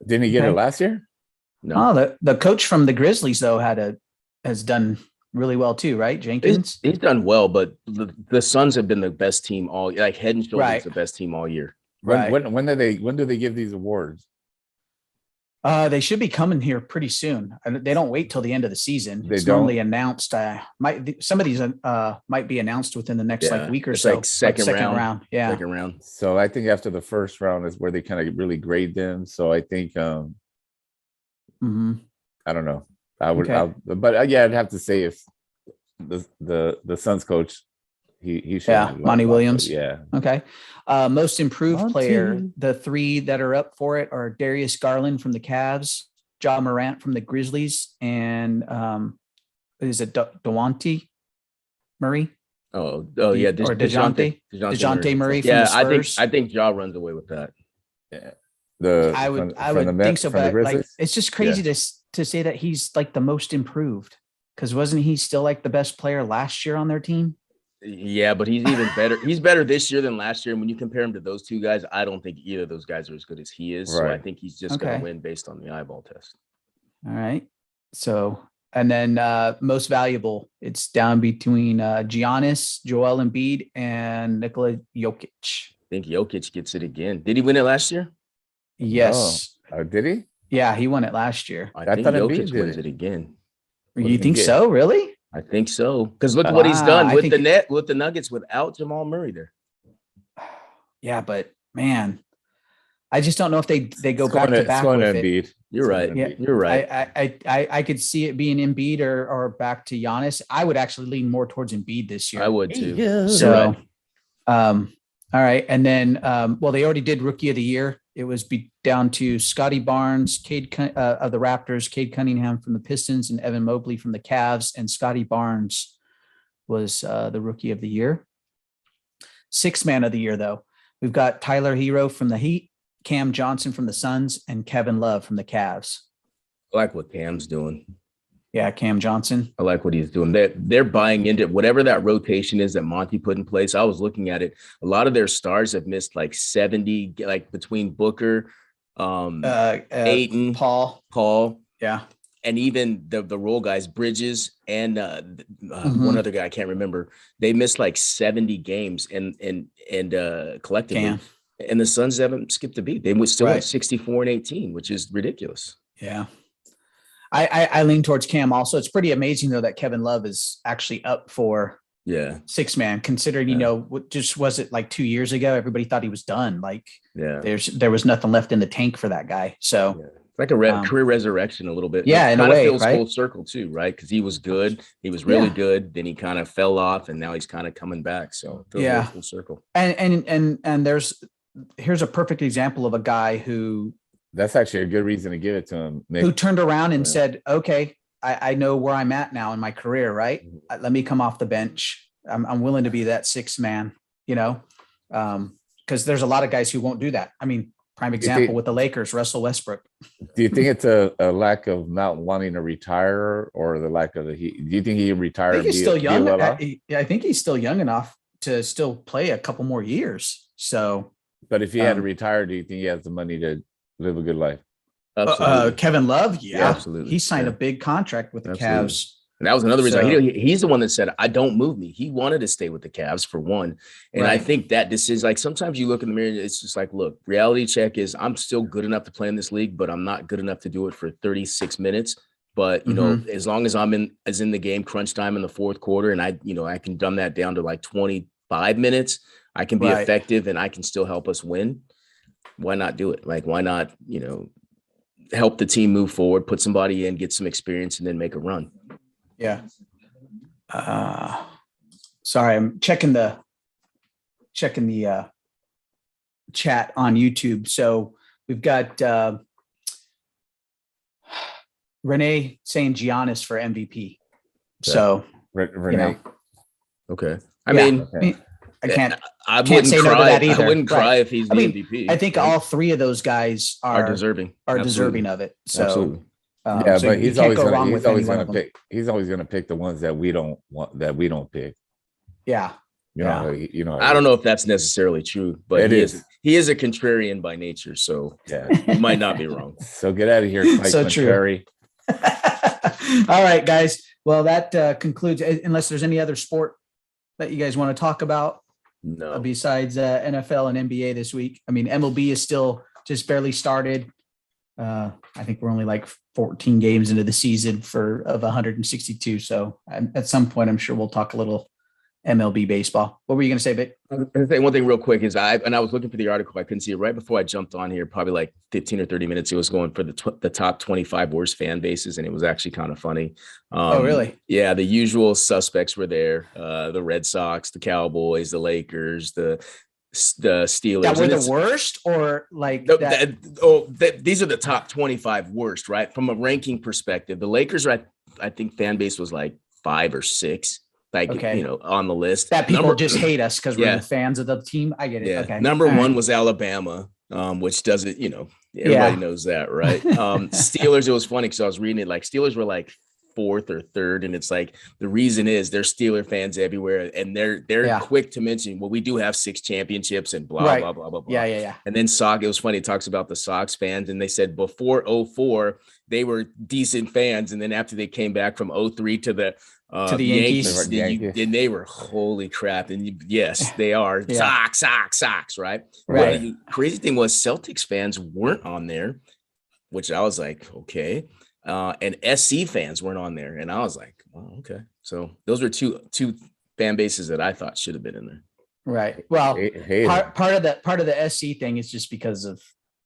Didn't he get it last year? No. Oh, the coach from the Grizzlies though has done really well too, right? Jenkins. He's done well, but the Suns have been the best team all, like head and shoulders the best team all year. When do they give these awards? They should be coming here pretty soon. They don't wait till the end of the season. It's normally announced. Some of these might be announced within the next week or so. Like second round. Yeah. Second round. So I think after the first round is where they kind of really grade them. So I think I don't know. I would, but I'd have to say if the Suns coach, he should. Monty Williams. Yeah. Okay. Most improved player. The 3 that are up for it are Darius Garland from the Cavs, Ja Morant from the Grizzlies, and is it DeJounte Murray? Oh yeah, DeJounte Murray. From Yeah, the Spurs. I think Ja runs away with that. Yeah. I would think so, from the but like Grizzlies? it's just crazy to say that he's like the most improved, because wasn't he still like the best player last year on their team? Yeah, but he's even better. He's better this year than last year. And when you compare him to those two guys, I don't think either of those guys are as good as he is. So I Right. think he's just going to win based on the eyeball test. All right. So, and then most valuable, it's down between Giannis, Joel Embiid, and Nikola Jokic. I think Jokic gets it again. Did he win it last year? Yes. Did he? Yeah, he won it last year. I think thought Jokic Embiid did wins it. it again. What You did he think get? so? Really? I think so. Because look what he's done I with think the Nuggets without Jamal Murray there. Yeah, but man, I just don't know if they go It's back going to back to with it. Embiid. You're right. Yeah. You're right. I could see it being Embiid or back to Giannis. I would actually lean more towards Embiid this year. I would too. Yeah. So, all right. And then, well, they already did Rookie of the Year. It was down to Scotty Barnes, Cade of the Raptors, Cade Cunningham from the Pistons, and Evan Mobley from the Cavs. And Scotty Barnes was the Rookie of the Year. Sixth Man of the Year, though, we've got Tyler Hero from the Heat, Cam Johnson from the Suns, and Kevin Love from the Cavs. I like what Cam's doing. Yeah, Cam Johnson. I like what he's doing. They're buying into whatever that rotation is that Monty put in place. I was looking at it. A lot of their stars have missed like 70, like between Booker, Ayton, Paul, yeah, and even the role guys, Bridges, and one other guy I can't remember. They missed like 70 games, and collectively, Cam. and the Suns haven't skipped a beat. They would still Right. have 64-18, which is ridiculous. Yeah. I lean towards Cam also. It's pretty amazing though that Kevin Love is actually up for six man, considering, you know, what just was it like 2 years ago? Everybody thought he was done. Like there was nothing left in the tank for that guy. So it's like a career resurrection a little bit. Yeah, it in a kind of way, feels right? full circle too, right? Because he was good. He was really good. Then he kind of fell off, and now he's kind of coming back. So it feels full circle. And here's a perfect example of a guy who That's actually a good reason to give it to him, Nick. who turned around and said, okay, I know where I'm at now in my career, right? Let me come off the bench. I'm willing to be that sixth man, you know, because there's a lot of guys who won't do that. I mean, prime example with the Lakers, Russell Westbrook. Do you think it's a lack of not wanting to retire, or the lack of do you think he retired? I think he's still young. I think he's still young enough to still play a couple more years. So, but if he had to retire, do you think he has the money to live a good life? Kevin Love, absolutely. He signed a big contract with the Cavs. And that was another reason. He's the one that said, I don't move me. He wanted to stay with the Cavs for one. And I think that this is like, sometimes you look in the mirror and it's just like, look, reality check is I'm still good enough to play in this league, but I'm not good enough to do it for 36 minutes. But, you know, as long as I'm in the game, crunch time in the fourth quarter, and I can dumb that down to like 25 minutes, I can be effective and I can still help us win. Why not do it? Like, why not, you know, help the team move forward, put somebody in, get some experience, and then make a run. Yeah. Sorry, I'm checking the chat on YouTube. So we've got Renee saying Giannis for MVP. So Renee. You know. Okay. I mean, I can't say no to that either. I wouldn't cry if he's the MVP. I think all three of those guys are deserving. Deserving of it. So absolutely. So but he's always going to pick the ones that we don't want, that we don't pick. Yeah. You know, I don't know if that's necessarily true, but he is a contrarian by nature. So you might not be wrong. So get out of here. So true. All right, guys. Well, that concludes, unless there's any other sport that you guys want to talk about. No. Besides NFL and NBA this week. I mean, MLB is still just barely started. I think we're only like 14 games into the season of 162. So at some point, I'm sure we'll talk a little MLB baseball. What were you going to say, Vic? I was going to say one thing real quick is I was looking for the article. I couldn't see it right before I jumped on here, probably like 15 or 30 minutes. It was going for the top 25 worst fan bases. And it was actually kind of funny. Oh, really? Yeah. The usual suspects were there. The Red Sox, the Cowboys, the Lakers, the Steelers. That were the worst, or like these are the top 25 worst, right? From a ranking perspective, the Lakers are I think fan base was like 5 or 6. Like, you know, on the list that people just hate us because we're the fans of the team. I get it. Yeah. Okay. Number one was Alabama, which doesn't, you know, Everybody Yeah. knows that, right? Steelers, it was funny because I was reading it, like Steelers were like fourth or third, and it's like the reason is there's Steeler fans everywhere, and they're Yeah. quick to mention, well, we do have 6 championships and blah Right. blah blah blah blah. Yeah. And then it was funny, it talks about the Sox fans, and they said before '04 they were decent fans, and then after they came back from '03 to the Yankees. then they were holy crap. And yes, they are. Yeah. Sox, right? Right. But the crazy thing was Celtics fans weren't on there, which I was like, okay. And SC fans weren't on there, and I was like, oh, okay. So those were two fan bases that I thought should have been in there. Right. Well, part of the SC thing is just because of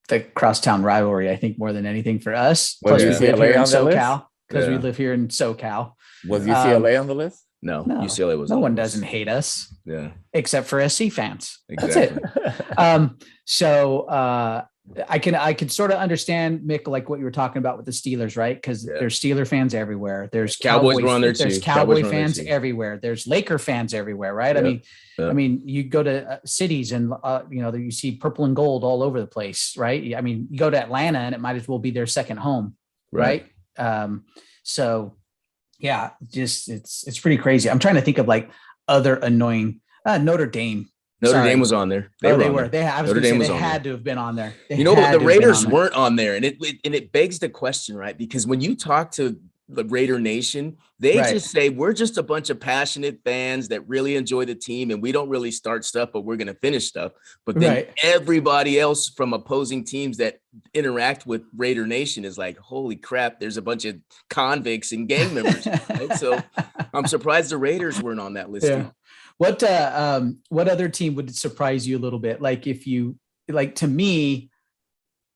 the crosstown rivalry, I think, more than anything for us. Was Plus, we live here in UCLA on the SoCal because we Yeah. live here in SoCal. Was UCLA on the list? No, No, UCLA was. No on one the list. doesn't hate us Yeah, except for SC fans. exactly. That's it. So I can sort of understand, Mick, like what you were talking about with the Steelers, right? Because Yeah. there's Steeler fans everywhere. There's Cowboys were on there There's too. Cowboy Cowboys were on there fans too. everywhere. There's Laker fans everywhere, right? Yeah. I mean, you go to cities and you see purple and gold all over the place, right? I mean, you go to Atlanta and it might as well be their second home, right? So yeah, just it's pretty crazy. I'm trying to think of like other annoying Notre Dame. Notre Sorry. Dame was on there. They on were. there. I was Notre gonna say Dame was they on had to have been on there. They You know, had the to have been Raiders on there. weren't on there, and it begs the question, right? Because when you talk to the Raider Nation, they Right. just say we're just a bunch of passionate fans that really enjoy the team, and we don't really start stuff, but we're going to finish stuff. But then Right. everybody else from opposing teams that interact with Raider Nation is like, holy crap, there's a bunch of convicts and gang members. Right? So I'm surprised the Raiders weren't on that list. Yeah. What other team would surprise you a little bit? Like if you like to me,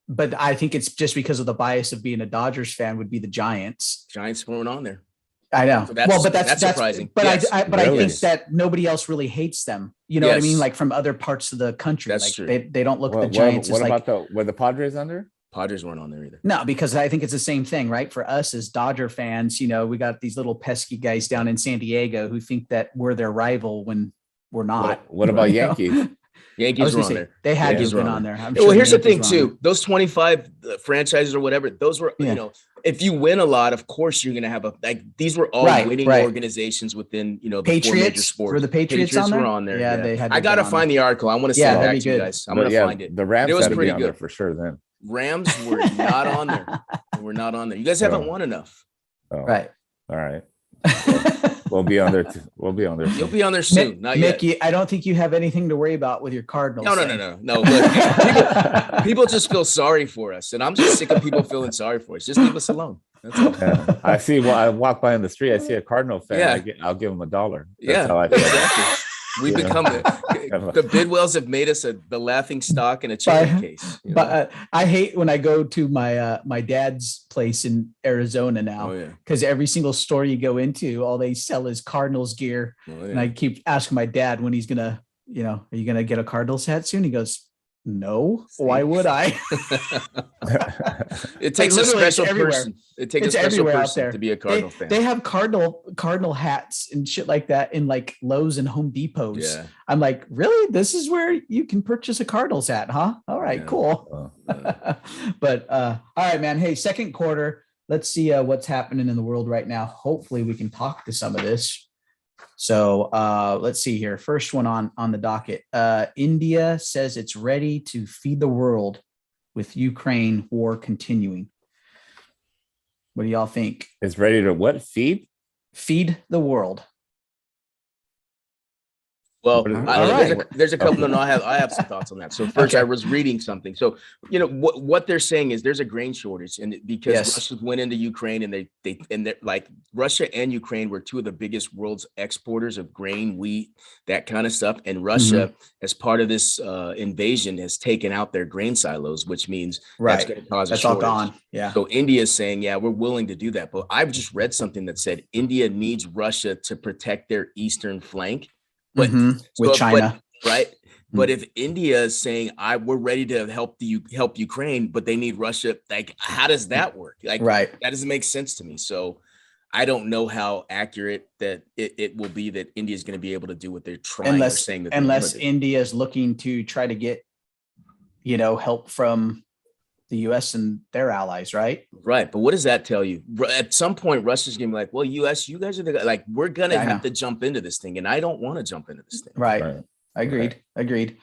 but I think it's just because of the bias of being a Dodgers fan would be the Giants. Giants weren't on there. I know. So that's surprising. But Yes. I Really? think that nobody else really hates them. You know what I mean? Yes. Like from other parts of the country. That's like true. they don't look at the What Giants as like about were the Padres under? Padres weren't on there either. no, because I think it's the same thing, right? For us as Dodger fans, we got these little pesky guys down in San Diego who think that we're their rival when we're not. What about You know? Yankees? I was Yankees were gonna on say, there. they had to Yankees have been were on there. I'm Well, sure here's the thing Yankees were on too. Those 25 franchises or whatever, those were, Yeah. if you win a lot, of course you're going to have these were all Right, winning right. organizations within, the four major Patriots. sports. Were the Patriots on there? were on there. Yeah, they had to I have got to been on find the article. I want to Yeah, send it that'd back be to you good. guys. I'm going to find it. The Rams It was had to pretty be on good. there for sure then. Rams were not on there. They were not on there. You guys haven't won enough. Oh, Right. All right. We'll be on there. We'll be on there. You'll be on there soon. Not yet. Mickey, I don't think you have anything to worry about with your Cardinals. No. Look, people just feel sorry for us, and I'm just sick of people feeling sorry for us. Just leave us alone. That's all. Yeah. I see. Well, I walk by in the street. I see a Cardinal fan. Yeah. I'll give him $1. That's Yeah, how I feel. exactly. We've Yeah. become the Bidwells have made us the laughing stock in a cherry case. But I hate when I go to my dad's place in Arizona now oh yeah, because every single store you go into, all they sell is Cardinals gear. oh, And yeah. I keep asking my dad when he's gonna, are you gonna get a Cardinals hat soon? He goes, no. Why would I? It takes a literally, it's special everywhere. person. It takes It's a special everywhere out person there. to be a Cardinal fan. They have Cardinal hats and shit like that in like Lowe's and Home Depots. Yeah. I'm like, really? This is where you can purchase a Cardinals hat, huh? All right, Yeah. cool. Oh, But all right, man. Hey, second quarter. Let's see what's happening in the world right now. Hopefully, we can talk to some of this. So let's see here. First one on the docket. India says it's ready to feed the world with Ukraine war continuing. What do y'all think? it's ready to what? Feed? Feed the world. Well, All right. there's a couple. No, I have some thoughts on that. So first, Okay. I was reading something. So what they're saying is there's a grain shortage, and because Yes. Russia went into Ukraine, and they're like Russia and Ukraine were two of the biggest world's exporters of grain, wheat, that kind of stuff. And Russia, as part of this invasion, has taken out their grain silos, which means that's going to cause a That's all shortage. gone. Yeah. So India is saying, yeah, we're willing to do that. But I've just read something that said India needs Russia to protect their eastern flank. But Mhm. With China. right? But if India is saying we're ready to help Ukraine, but they need Russia, like how does that work? Like Right. that doesn't make sense to me. So I don't know how accurate that it will be that India is going to be able to do what they're trying or saying that Unless they want to do. India is looking to try to get, help from the U.S. and their allies, right? Right. But what does that tell you? At some point, Russia's going to be like, well, US, you guys are the guy. Like, we're going to Yeah, I have know. to jump into this thing. And I don't want to jump into this thing. Right. Right. Agreed.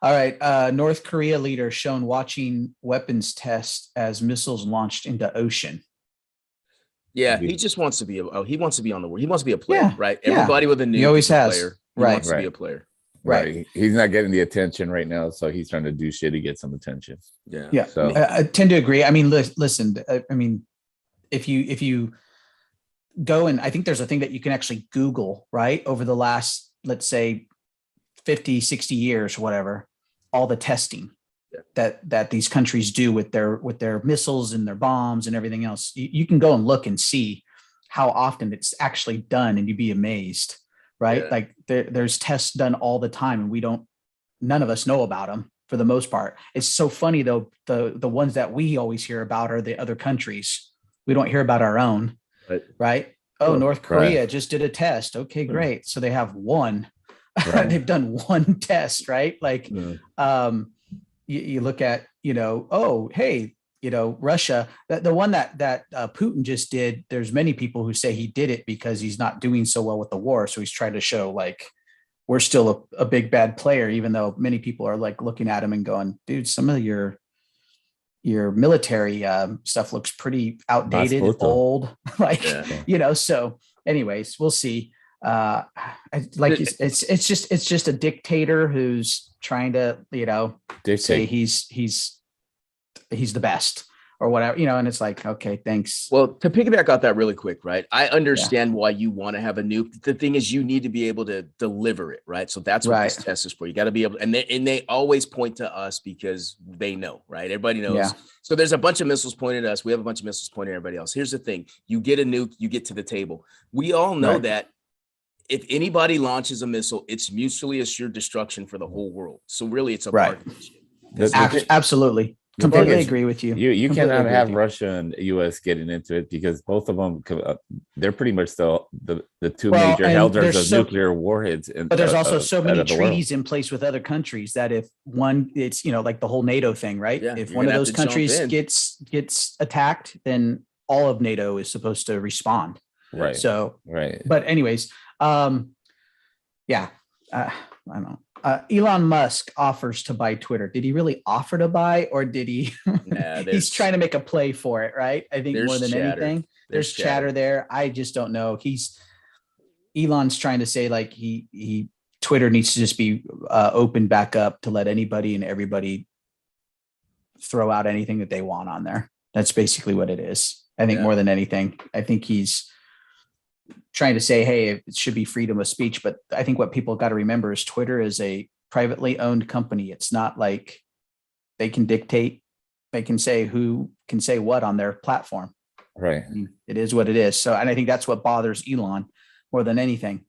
All right. North Korea leader shown watching weapons test as missiles launched into ocean. Yeah. He just wants to be, he wants to be on the world. He wants to be a player, Yeah, right? yeah. Everybody with a nuke He always is a has. player. He Right. wants to be Right. a player. Right. He's not getting the attention right now, so he's trying to do shit to get some attention. Yeah. Yeah. So I tend to agree. I mean, listen, I mean, if you go, and I think there's a thing that you can actually Google, right? Over the last, let's say 50, 60 years, whatever, all the testing that these countries do with their missiles and their bombs and everything else. You can go and look and see how often it's actually done, and you'd be amazed, right? Yeah. Like there's tests done all the time, and none of us know about them for the most part. It's so funny though. The ones that we always hear about are the other countries. We don't hear about our own, right? Oh, North Korea just did a test. Okay, great. So they have one. Right. They've done one test, right? Like, you look at, oh, hey, Russia, the one that Putin just did. There's many people who say he did it because he's not doing so well with the war. So he's trying to show like we're still a big bad player, even though many people are like looking at him and going, dude, some of your military stuff looks pretty outdated, old, like, so anyways, we'll see. It's just a dictator who's trying to, say he's the best or whatever, and it's like, okay, thanks. Well, to piggyback off that really quick, right? I understand why you want to have a nuke. The thing is, you need to be able to deliver it, right? So that's what this test is for. You got to be able, and they always point to us because they know, right? Everybody knows. Yeah. So there's a bunch of missiles pointed at us. We have a bunch of missiles pointed at everybody else. Here's the thing: you get a nuke, you get to the table. We all know that if anybody launches a missile, it's mutually assured destruction for the whole world. So really, it's a partnership. Absolutely. Completely agree with you. You cannot have Russia and US getting into it because both of them, they're pretty much the two major holders of nuclear warheads. But there's also so many treaties in place with other countries that if one, it's, like the whole NATO thing, right? Yeah, if one of those countries gets attacked, then all of NATO is supposed to respond. Right. So, right. But anyways, I don't know. Elon Musk offers to buy Twitter. Did he really offer to buy, or did he? He's trying to make a play for it, right? I think more than anything, there's chatter there. I just don't know. Elon's trying to say like Twitter needs to just be open back up to let anybody and everybody throw out anything that they want on there. That's basically what it is. I think more than anything, I think he's trying to say, hey, it should be freedom of speech. But I think what people got to remember is Twitter is a privately owned company. It's not like they can dictate, they can say who can say what on their platform. Right. It is what it is. So, and I think that's what bothers Elon more than anything.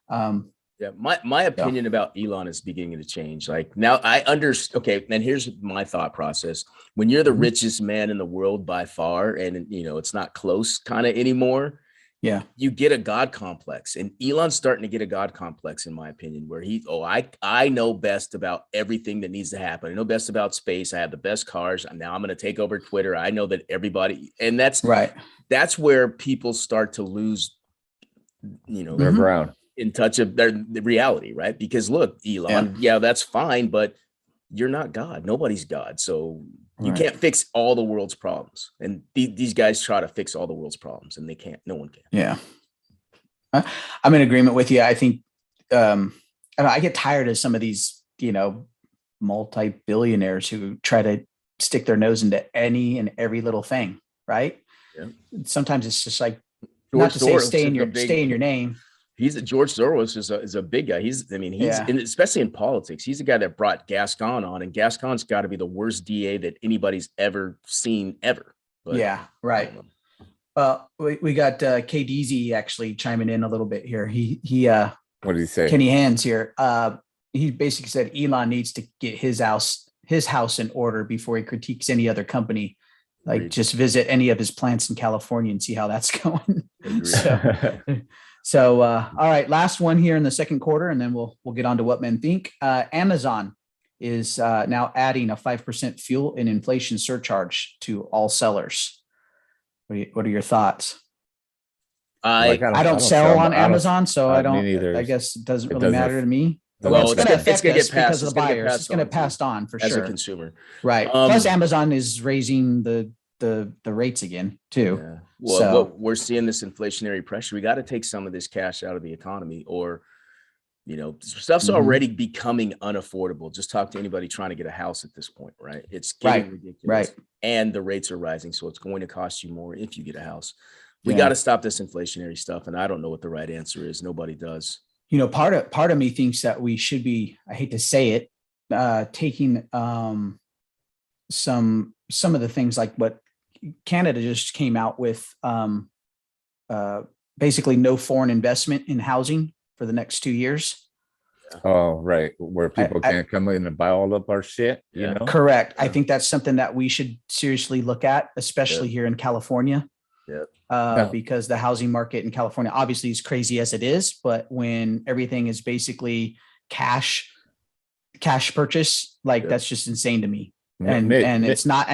My opinion about Elon is beginning to change. Like now I understand. Okay. And here's my thought process. When you're the richest man in the world by far, and it's not close kind of anymore. Yeah, you get a God complex, and Elon's starting to get a God complex, in my opinion, where I know best about everything that needs to happen. I know best about space. I have the best cars. And now I'm going to take over Twitter. I know that everybody, and that's right. That's where people start to lose, their ground, in touch of the reality, right? Because look, Elon, that's fine, but you're not God. Nobody's God. So you can't fix all the world's problems. And these guys try to fix all the world's problems, and they can't. No one can. Yeah. I'm in agreement with you. I think I get tired of some of these, multi-billionaires who try to stick their nose into any and every little thing. Right. Yeah. Sometimes it's just like, not to say stay in your name. George Soros is a big guy. And especially in politics, he's the guy that brought Gascon on, and Gascon's got to be the worst DA that anybody's ever seen ever. But, yeah. Right. Well, we got KDZ actually chiming in a little bit here. He what did he say? Kenny Hands here. He basically said Elon needs to get his house in order before he critiques any other company. Like Agreed. Just visit any of his plants in California and see how that's going. So, all right, last one here in the second quarter, and then we'll get on to what men think. Amazon is now adding a 5% fuel and inflation surcharge to all sellers. What are your thoughts? Like, I don't sell on Amazon, so I me don't. neither. I guess it doesn't It really doesn't matter to me. Well, It's going to affect gonna us get passed. because of the It's gonna get buyers. It's going to passed passed on for as a sure. consumer. Right. Plus, Amazon is raising the rates again too. Yeah. Well, So- what we're seeing this inflationary pressure. We got to take some of this cash out of the economy, or stuff's Mhm. already becoming unaffordable. Just talk to anybody trying to get a house at this point, right? It's getting ridiculous, right. And the rates are rising, so it's going to cost you more if you get a house. We Yeah. got to stop this inflationary stuff, and I don't know what the right answer is. Nobody does. Part of me thinks that we should be, I hate to say it, taking some of the things like what Canada just came out with, basically no foreign investment in housing for the next 2 years. Oh, right. Where people can't come in and buy all up our shit, Yeah. you know? Correct. I Yeah. think that's something that we should seriously look at, especially here in California. Yeah. Because the housing market in California obviously is crazy as it is, but when everything is basically cash purchase, like Yeah. that's just insane to me. Nick, It's not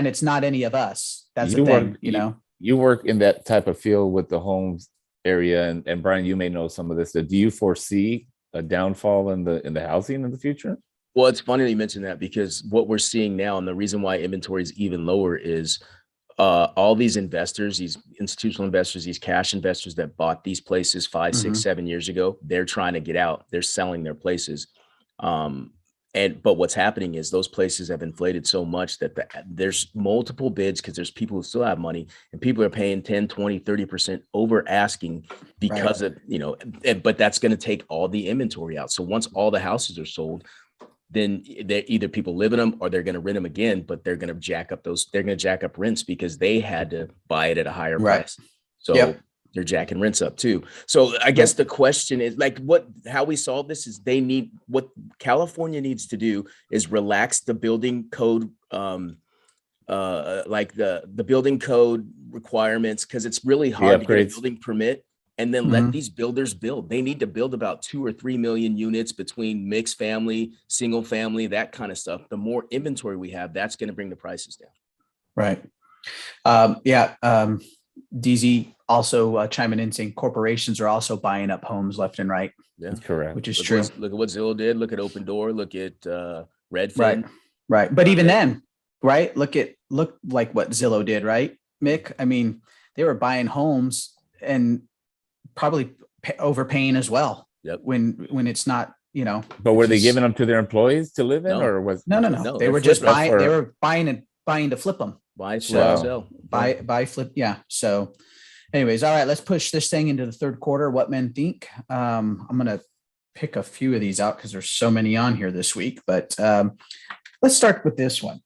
any of us. That's You the thing, work- you work in that type of field with the homes area, and Brian, you may know some of this. Do you foresee a downfall in the housing in the future? Well, it's funny that you mentioned that, because what we're seeing now, and the reason why inventory is even lower, is all these investors, these institutional investors, these cash investors that bought these places 5, 6, Mhm. 7 years ago, they're trying to get out. They're selling their places. But what's happening is those places have inflated so much that there's multiple bids, because there's people who still have money, and people are paying 10, 20, 30% over asking because of, but that's going to take all the inventory out. So once all the houses are sold, then they either people live in them or they're going to rent them again, but they're going to jack up rents because they had to buy it at a higher price. So Yep. they're jacking rents up too. So I guess the question is, like, how we solve this is what California needs to do is relax the building code, like the building code requirements, because it's really hard to get a building permit. And then let these builders build. They need to build about 2 or 3 million units between mixed family, single family, that kind of stuff. The more inventory we have, that's going to bring the prices down. Right. DZ also chiming in saying corporations are also buying up homes left and right. Yeah, correct. Which is true. Look at what Zillow did. Look at Open Door. Look at Redfin. Right. But even then, right? Look like what Zillow did, right, Mick? I mean, they were buying homes and probably overpaying as well. Yep. When it's not, But were they giving them to their employees to live in, No. or was No. They were just flipping. buying. They were buying to flip them. Buy, So- sell. Buy, flip. Yeah. So anyways, all right, let's push this thing into the third quarter. What men think. I'm going to pick a few of these out because there's so many on here this week, but let's start with this one.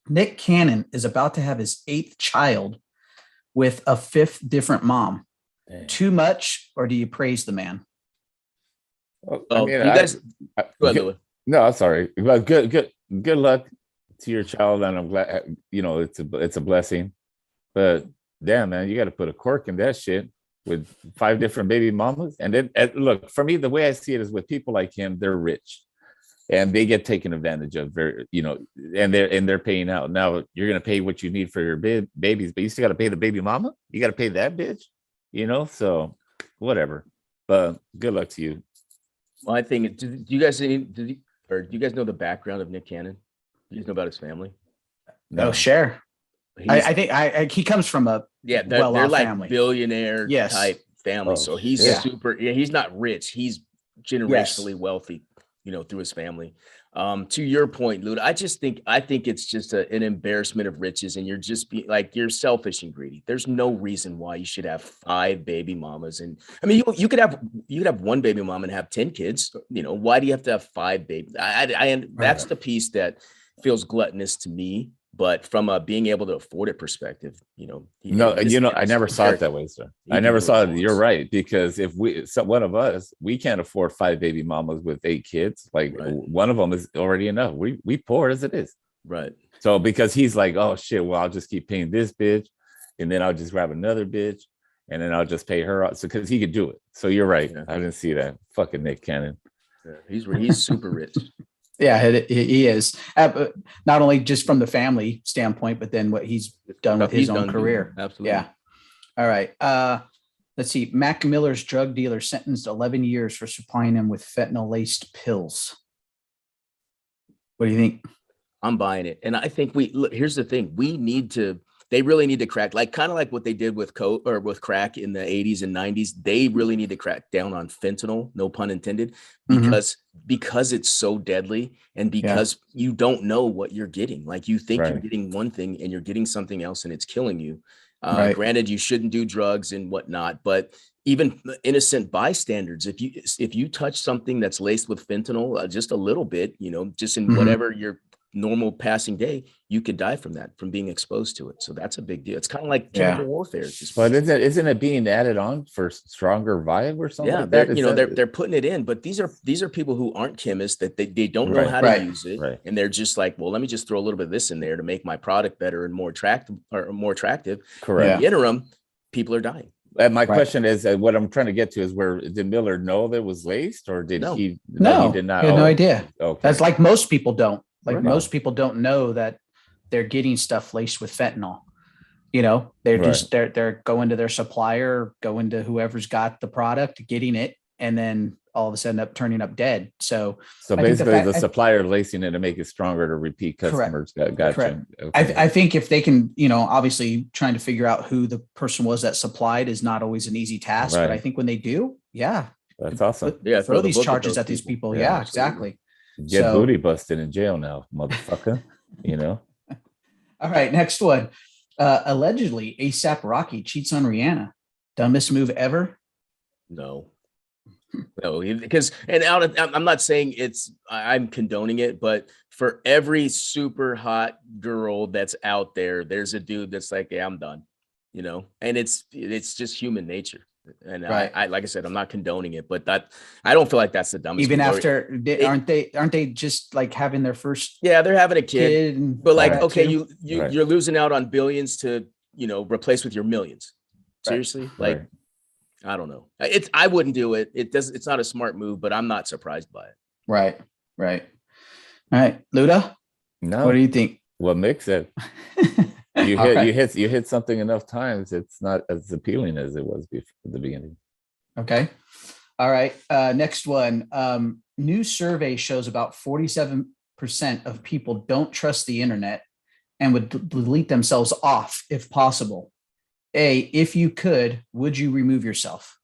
Nick Cannon is about to have his 8th child with a 5th different mom. Dang. Too much, or do you praise the man? Well, Oh, you guys, go ahead, Louis. No, I'm sorry. Well, good luck to your child, and I'm glad it's a blessing. But damn, man, you got to put a cork in that shit with 5 different baby mamas. And then look, for me, the way I see it is with people like him, they're rich, and they get taken advantage of. And they're paying out. Now you're gonna pay what you need for your babies, but you still got to pay the baby mama. You got to pay that bitch. So whatever. But good luck to you. Well, I think, do you guys know the background of Nick Cannon? Do you guys know about his family? No, share. I think he comes from a they're like family. billionaire type family. Oh, So he's yeah. he's not rich. He's generationally wealthy, through his family. To your point, Luda, I think it's just an embarrassment of riches, and you're just you're selfish and greedy. There's no reason why you should have 5 baby mamas. And I mean, you could have 1 baby mama and have 10 kids. Why do you have to have 5 babies? That's the piece that feels gluttonous to me. But from a being able to afford it perspective, I never saw it that way, sir. I never saw it. You're right, because if one of us, we can't afford 5 baby mamas with 8 kids. One of them is already enough. We poor as it is. Right. So because he's like, oh shit, well, I'll just keep paying this bitch, and then I'll just grab another bitch, and then I'll just pay her out. So because he could do it. So you're right. Yeah. I didn't see that. Fucking Nick Cannon. Yeah. He's super rich. Yeah, he is. But not only just from the family standpoint, but then what he's done with Stuff he's his own done, career. absolutely. Yeah. All right. Let's see. Mac Miller's drug dealer sentenced 11 years for supplying him with fentanyl laced pills. What do you think? I'm buying it. And I think look, here's the thing. They really need to crack, like kind of like what they did with coke or with crack in the 80s and 90s. They really need to crack down on fentanyl, no pun intended, because it's so deadly and because you don't know what you're getting. Like you think you're getting one thing and you're getting something else and it's killing you. Granted, you shouldn't do drugs and whatnot, but even innocent bystanders, if you touch something that's laced with fentanyl, just a little bit, just in whatever your normal passing day, you could die from that, from being exposed to it. So that's a big deal. It's kind of like chemical warfare. But isn't it being added on for stronger vibe or something? Yeah, like they're putting it in, but these are people who aren't chemists, that they don't know how to use it, and they're just like, well, let me just throw a little bit of this in there to make my product better and more attractive. Correct. In the interim, people are dying. And my question is, what I'm trying to get to is, did Miller know that it was laced, or did he? No, he did not. He had no idea. Okay. That's like most people don't. Most people don't know that they're getting stuff laced with fentanyl. They're just they're going to their supplier, going to whoever's got the product, getting it, and then all of a sudden up turning up dead. So basically the supplier lacing it to make it stronger to repeat customers. Gotcha. Okay. I think if they can, obviously trying to figure out who the person was that supplied is not always an easy task, but I think when they do, that's awesome. Throw these charges at these people. Yeah, exactly. Get booty busted in jail now, motherfucker. All right, next one. Allegedly, ASAP Rocky cheats on Rihanna. Dumbest move ever? No, because I'm not saying I'm condoning it, but for every super hot girl that's out there, there's a dude that's like, yeah, I'm done. And it's just human nature. And I like I said, I'm not condoning it, but I don't feel like that's the dumbest. Even after, aren't they just like having their first? Yeah, they're having a kid, but like, okay, you're losing out on billions to replace with your millions. Seriously, like, I don't know. I wouldn't do it. It's not a smart move, but I'm not surprised by it. Right. All right, Luda. No. What do you think? What makes it? You hit something enough times, it's not as appealing as it was before at the beginning. Okay. All right. Next one. New survey shows about 47% of people don't trust the internet and would delete themselves off if possible. If you could, would you remove yourself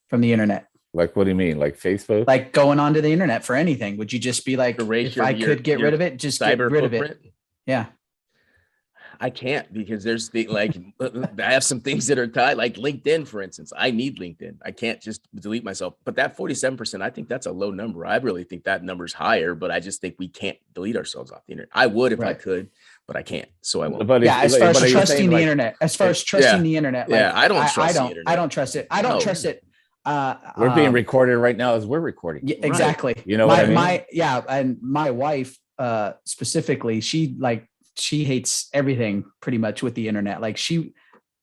from the internet? Like, what do you mean? Like Facebook? Like going onto the internet for anything? Would you just be like, if I could get rid of it, just get rid of it? Yeah. I can't, because there's I have some things that are tied, like LinkedIn, for instance. I need LinkedIn. I can't just delete myself. But that 47%, I think that's a low number. I really think that number's higher, but I just think we can't delete ourselves off the internet. I would if I could, but I can't. So I won't. But as far as trusting the internet, I don't trust the internet. I don't trust it. I don't trust it. We're being recorded right now as we're recording. Yeah, exactly. Right. You know what I mean? And my wife specifically, she hates everything pretty much with the internet. Like, she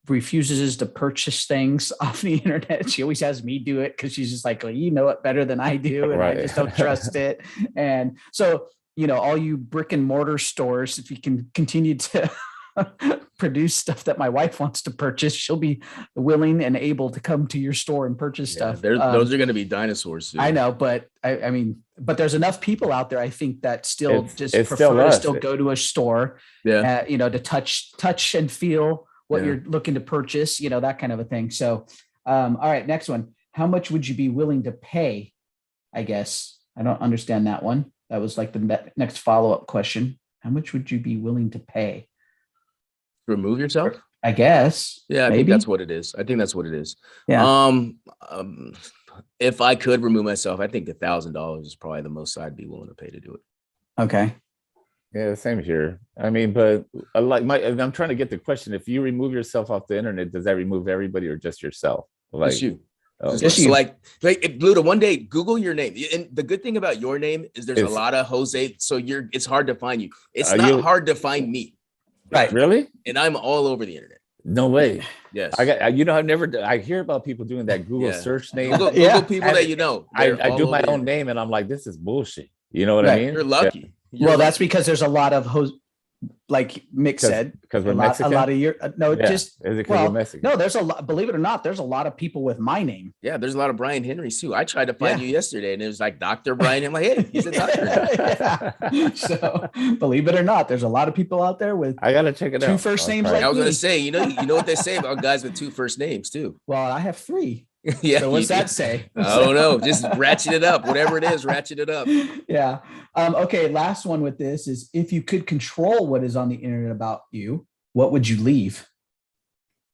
refuses to purchase things off the internet. She always has me do it because she's just like, well, you know it better than I do, and I just don't trust it. And so, all you brick and mortar stores, if you can continue to produce stuff that my wife wants to purchase, she'll be willing and able to come to your store and purchase stuff. Those are going to be dinosaurs soon. I know, but I mean, but there's enough people out there, I think, that still prefer to go to a store, to touch and feel what you're looking to purchase, that kind of a thing. So, all right, next one. How much would you be willing to pay? I guess I don't understand that one. That was like the next follow-up question. How much would you be willing to pay? Remove yourself? I guess. Yeah, I think that's what it is. Yeah. If I could remove myself, I think $1,000 is probably the most I'd be willing to pay to do it. Okay. Yeah, same here. I mean, but I'm trying to get the question. If you remove yourself off the internet, does that remove everybody or just yourself? Like, just you. Just you. Like Luda, one day Google your name. And the good thing about your name is there's a lot of Jose, so it's hard to find you. It's not hard to find me. Right. Really? And I'm all over the internet. No way. Yes. I hear about people doing that Google search name. Google people that you know. I do my own name and I'm like, this is bullshit. You know what I Right. mean? You're lucky. You're Well, lucky. that's because there's a lot of like Mick said, because a we're Mexican. lot of your no, Yeah. just Is it because well, we're Mexican? no, there's a lot. Believe it or not, there's a lot of people with my name. Yeah, there's a lot of Brian Henrys too. I tried to find Yeah. you yesterday, and it was like Dr. Brian. I'm like, hey, he's a doctor. Yeah. So believe it or not, there's a lot of people out there with. I gotta check it Two out. first I'll names try like it. I was me. gonna say, you know what they say about guys with 2 first names too. Well, I have 3. Yeah. So what's you do. that say? I don't know. Just ratchet it up. Whatever it is, ratchet it up. Yeah. Okay. Last one with this is if you could control what is on the internet about you, what would you leave?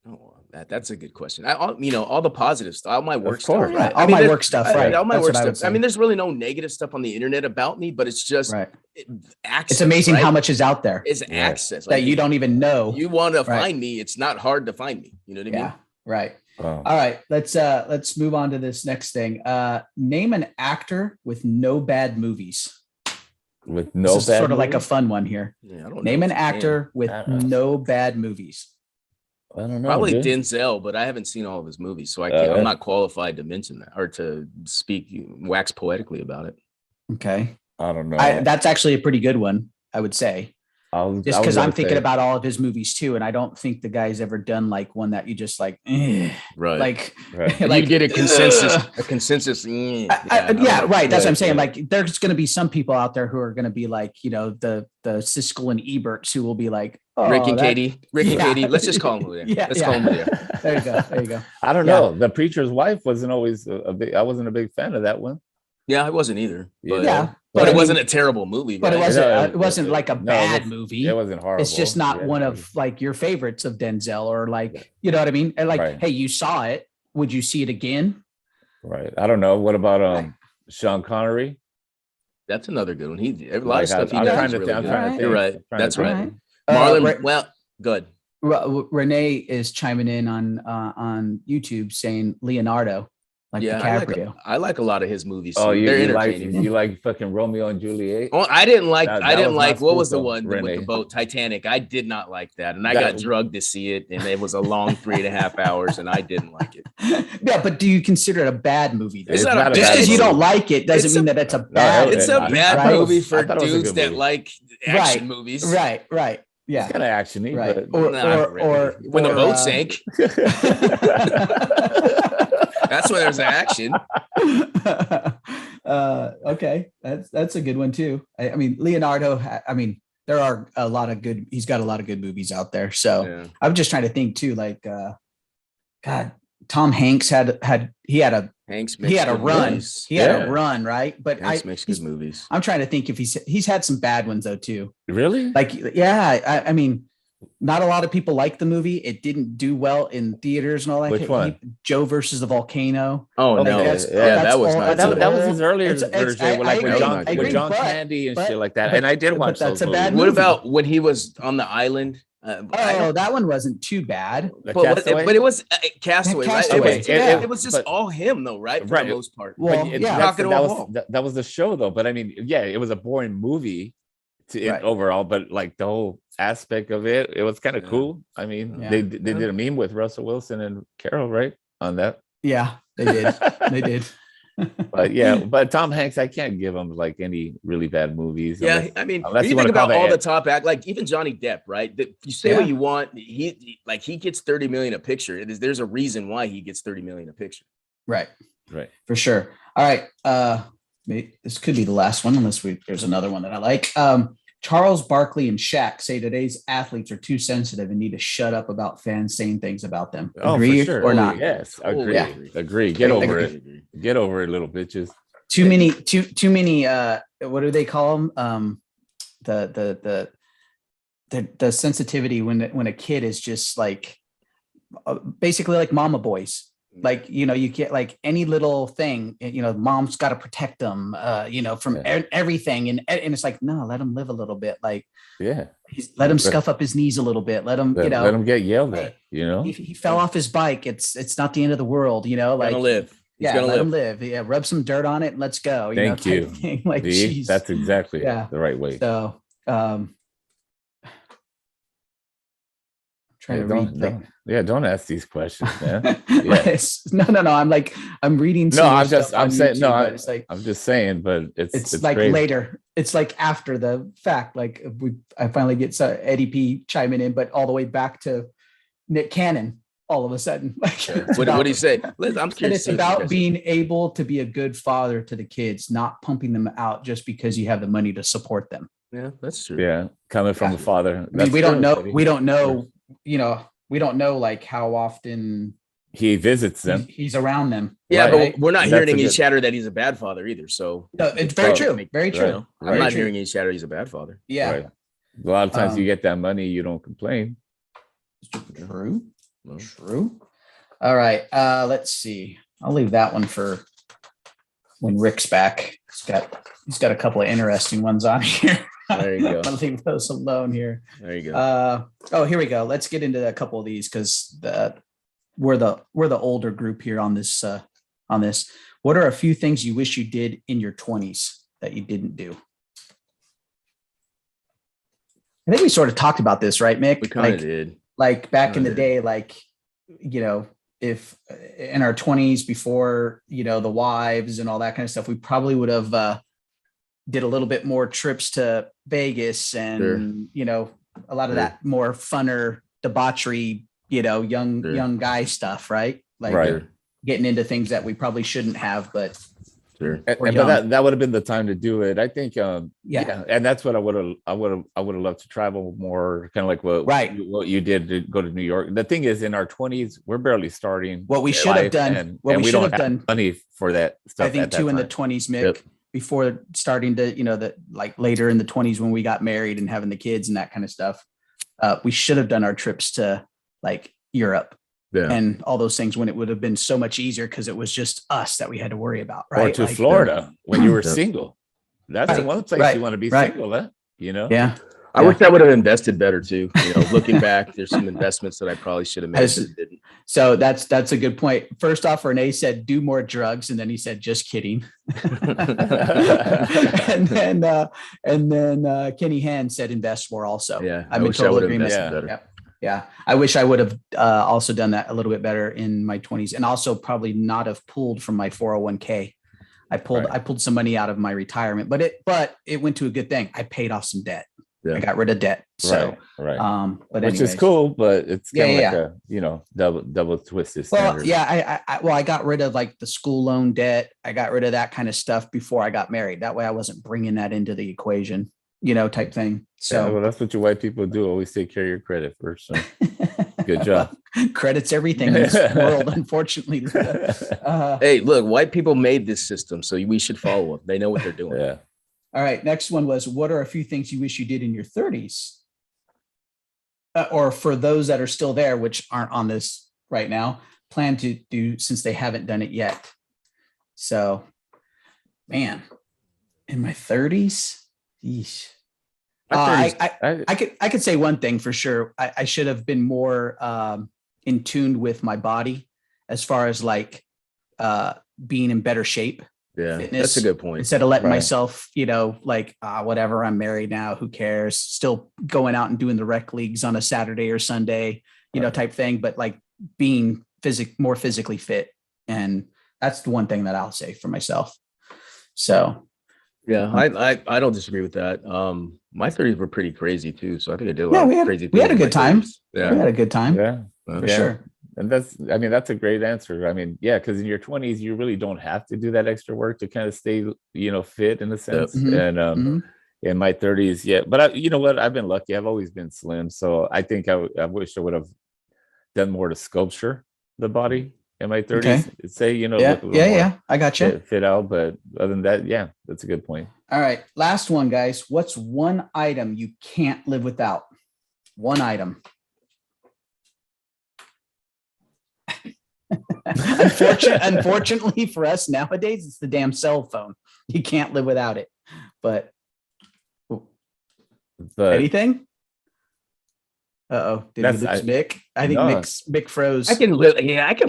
Oh, that's a good question. All the positive stuff, all my work stuff. course. Yeah, Right? all my there's- work stuff, I- right. All my That's work what I would stuff. I say. mean, there's really no negative stuff on the internet about me, but it's just Right. access. It's amazing right? how much is out there It's Yeah. access that you don't even know. You want to Right. find me, it's not hard to find me. You know what I mean? Yeah. Right. Wow. All right. Let's move on to this next thing. Name an actor with no bad movies. With no This is bad sort of like a movies? fun one here. Yeah, I don't Name know an if you can. actor with I don't know. no bad movies. I don't know. Probably dude. Denzel, but I haven't seen all of his movies, so I'm yeah. not qualified to mention that or to speak wax poetically about it. Okay. I don't know. That's actually a pretty good one, I would say. Just because I'm thinking about all of his movies too, and I don't think the guy's ever done like one that you just like, Right. like, Right. like like you get a consensus, ugh. a consensus. Yeah, I right. That's what I'm Right, saying. yeah. Like, there's going to be some people out there who are going to be like, the Siskel and Eberts who will be like, oh, Rick and that- Katie. Rick and Yeah. Katie. Let's just call them over there. Yeah, Let's yeah. call them over there. There you go. There you go. I don't Yeah. know. The preacher's wife wasn't always a big. I wasn't a big fan of that one. Yeah, I wasn't either. But, Yeah, but I it mean- wasn't a terrible movie. But it right? wasn't. No, It wasn't like a no, it bad was- movie. It wasn't horrible. It's just not Yeah. one of like your favorites of Denzel or like, you know what I mean? And like, Right. hey, you saw it. Would you see it again? Right. I don't know. What about Right. Sean Connery? That's another good one. A lot Like, of stuff he I'm does trying is to really I'm good. trying to You're think. right. I'm trying to That's think. right. All right. Marlon, well, good. Renee is chiming in on YouTube saying Leonardo, like Yeah, DiCaprio. I like a lot of his movies. Oh, too. They're you like entertaining. you like fucking Romeo and Juliet? Oh, I didn't like. That I didn't was my like. What was the spook, one with Renee. the boat? Titanic. I did not like that, and I That- got drugged to see it, and it was a long 3.5 hours, and I didn't like it. Yeah, but do you consider it a bad movie? Though? It's not a Just bad because you movie. don't like it doesn't It's mean a- that it's a bad. It's a movie, bad right? movie I for thought it was a dudes good that movie. like action Right, movies. Right. Yeah. It's kind of actiony, Right. but Or Not really. or When the or, boat sank, that's where there's action. Okay, that's a good one too. I mean, Leonardo. I mean, there are a lot of good. He's got a lot of good movies out there. So Yeah. I'm just trying to think too. Like, God, Tom Hanks had a Hanks makes he had a good run. movies. He had Yeah. a run, right? But Hanks makes he's- good movies. I'm trying to think if he's had some bad ones though too. really? Like, yeah, I mean, not a lot of people like the movie. It didn't do well in theaters and all that. Which one? Joe versus the volcano. Oh Like, no, that's- yeah, that's that was all- not. that's good. That was his earlier It's- version, I like agree, with John, I with agree, John but- Candy and but- shit like that. but- And I did but watch that's those a bad movies. What movie. about when he was on the island? I Oh, don't- that one wasn't too bad. The but Castaway? it was Castaway, right? Castaway, It yeah. was just But- all him, though, right? For Right. the most part. Well, But yeah. that's- Talking to that a was wall. that was the show though. But I mean, yeah, it was a boring movie Right. overall. But like the whole aspect of it, it was kind of Yeah. cool. I mean, Yeah. they did a meme with Russell Wilson and Carol, right, on that. Yeah, they did. They did. But yeah, but Tom Hanks, I can't give him like any really bad movies. Yeah, unless- I mean, unless when you you wanna think call about that all the it. top act, like even Johnny Depp, right? You say Yeah. what you want, he gets 30 million a picture. There's a reason why he gets 30 million a picture. Right, right. for sure. All right. This could be the last one, unless there's another one that I like. Charles Barkley and Shaq say today's athletes are too sensitive and need to shut up about fans saying things about them. Oh, Agree for sure. or not? Yes, Totally agree. Yeah. Agree. Get over Agree. it. Get over it, little bitches. Too many. What do they call them? The sensitivity when a kid is just like basically like mama boys. Like, you get like any little thing, mom's got to protect them, from everything. And it's like, no, let him live a little bit. Like, Yeah. let him scuff up his knees a little bit. Let him, Let him get yelled at, he fell off his bike. It's not the end of the world, like, Gonna live. He's yeah, gonna let live. him live. Yeah. Rub some dirt on it and let's go. Thank type you. of thing. Like, See? geez. That's exactly Yeah. the right way. So, I'm trying Yeah, to don't, read. don't ask these questions, man. No. I'm reading. No, Some more I'm just, stuff on I'm saying, no, YouTube, but it's like I'm just saying, but it's it's like crazy. later. It's like after the fact. Like I finally get Eddie P chiming in, but all the way back to Nick Cannon. All of a sudden, like What do you say? I'm and curious. it's about being able to be a good father to the kids, not pumping them out just because you have the money to support them. Yeah, that's true. Yeah, coming from a father. I mean, we don't know. We don't know. Sure. We don't know like how often he visits them. He's around them. Yeah, right? but we're not hearing any chatter that he's a bad father either. So no, it's very true. Very true. I'm not hearing any chatter he's a bad father. Yeah. Right. A lot of times you get that money, you don't complain. True. True. All right. Let's see. I'll leave that one for when Rick's back. He's got a couple of interesting ones on here. There you go. I'll leave those alone here. There you go. Here we go. Let's get into a couple of these because we're the older group here on this. What are a few things you wish you did in your 20s that you didn't do? I think we sort of talked about this, right, Mick? We kind of did. Like back in the day, like, if in our 20s before, the wives and all that kind of stuff, we probably would have did a little bit more trips to Vegas and, a lot of that more funner debauchery, young guy stuff, right? Like getting into things that we probably shouldn't have, but but that would have been the time to do it. I think, and that's what I would have loved to travel more, kind of like what you did to go to New York. The thing is, in our 20s, we're barely starting. What we should have done, and we don't have money for that stuff. I think too in the 20s, Mick, before starting to, like later in the 20s when we got married and having the kids and that kind of stuff, we should have done our trips to like Europe. Yeah. And all those things when it would have been so much easier because it was just us that we had to worry about, right? Or to Florida when you were single. That's the one place you want to be single, huh? Yeah. I wish I would have invested better too. Looking back, there's some investments that I probably should have made. Didn't. So that's a good point. First off, Renee said, do more drugs. And then he said, just kidding. and then Kenny Hand said, invest more also. Yeah. I'm in total agreement. Yeah. I wish I would have also done that a little bit better in my 20s and also probably not have pulled from my 401k. I pulled some money out of my retirement, but it went to a good thing. I paid off some debt. Yeah. I got rid of debt. So, but which anyways. is cool, but it's kind of like a, double twisted standard. Well, I got rid of like the school loan debt. I got rid of that kind of stuff before I got married. That way I wasn't bringing that into the equation. Type thing. So that's what you white people do. Always take care of your credit first. So good job. Credit's everything in this world, unfortunately. Hey, look, white people made this system, so we should follow them. They know what they're doing. Yeah. All right. Next one was, what are a few things you wish you did in your 30s? Or for those that are still there, which aren't on this right now, plan to do since they haven't done it yet. So, man, in my 30s, yeesh. I could say one thing for sure. I should have been more in tune with my body as far as like being in better shape. Yeah, fitness, that's a good point. Instead of letting myself, whatever, I'm married now, who cares? Still going out and doing the rec leagues on a Saturday or Sunday, type thing. But like being more physically fit. And that's the one thing that I'll say for myself. So. Yeah, I don't disagree with that. My 30s were pretty crazy too. So I think I did a lot of crazy things. We had a good time. Yeah. We had a good time. Yeah. For sure. And that's a great answer. I mean, yeah, because in your 20s, you really don't have to do that extra work to kind of stay, fit in a sense. Yep. And in my 30s, but you know what? I've been lucky. I've always been slim. So I think I wish I would have done more to sculpture the body in my 30s. Okay. Say, I got you. Fit out. But other than that, that's a good point. All right. Last one, guys. What's one item you can't live without? One item. Unfortunately for us nowadays, it's the damn cell phone. You can't live without it. But anything? Did we lose Mick? I think Mick froze. I can live. Yeah, I can.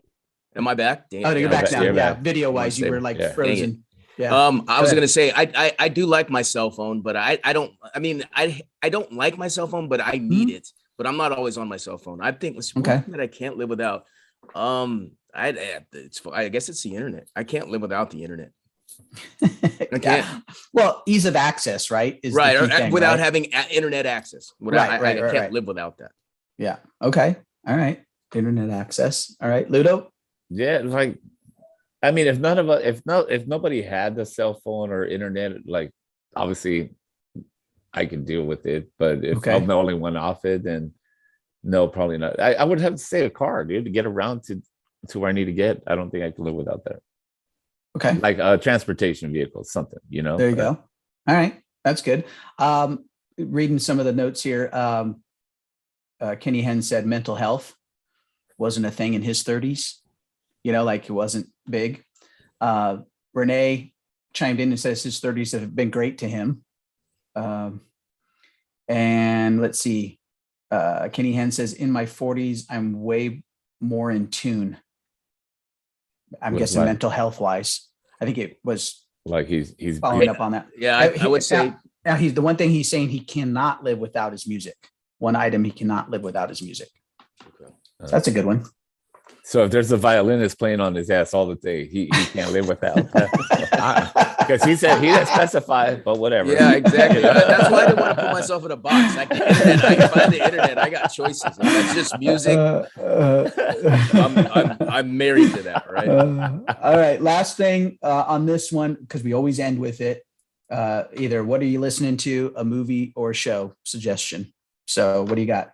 Am I back? Damn, you're back now. Yeah, video wise, you were like frozen. Yeah. I was gonna say I do like my cell phone, but I don't. I mean, I don't like my cell phone, but I need it. but I'm not always on my cell phone. I think it's one Okay. thing that I can't live without. I guess it's the internet. I can't live without the internet. Yeah. can't. Well, ease of access, right? Is the Right. key Or thing, without right? having internet access. Right, I can't right. live without that. Yeah. Okay. All right. Internet access. All right. Ludo. Yeah, like I mean, if none of us, if nobody had the cell phone or internet, like obviously I can deal with it. But if Okay. I'm the only one off it, then no, probably not. I would have to say a car, dude, to get around to where I need to get. I don't think I can live without that. Okay. Like a transportation vehicle, something, you know. There you go. All right. That's good. Reading some of the notes here. Kenny Henn said mental health wasn't a thing in his 30s. You know, like it wasn't big. Renee chimed in and says his 30s have been great to him. And let's see. Kenny Henn says, in my 40s, I'm way more in tune. I'm With guessing what? mental health wise. I think it was Like he's following up on that. Yeah, I would say Now he's the one thing he's saying he cannot live without his music. One item he cannot live without his music. So that's a good one. So if there's a violinist playing on his ass all the day, he can't live without that. Because he said he didn't specify, but whatever. Yeah, exactly. That's why I didn't want to put myself in a box. I can find the internet. I got choices. If that's just music, I'm married to that, right? All right. Last thing on this one, because we always end with it. Either what are you listening to, a movie or a show suggestion? So what do you got?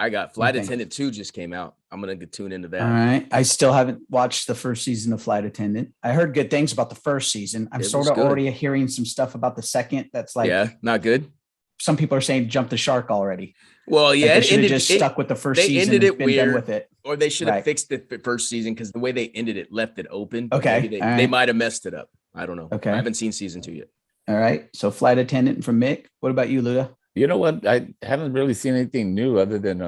I got Flight Okay. Attendant 2 just came out. I'm gonna tune into that. All right. I still haven't watched the first season of Flight Attendant. I heard good things about the first season. I'm It sort was of good. already hearing some stuff about the second. That's like, Yeah, not good. some people are saying jump the shark already. Well, Like yeah, they it should have ended, just stuck with the first they season ended and it been done weird. with it. or they should have Right. fixed the first season because the way they ended it left it open. Okay, Maybe all they right. might have messed it up. I don't know. Okay. I haven't seen season 2 yet. All right. So Flight Attendant from Mick. What about you, Luda? You know what? I haven't really seen anything new other than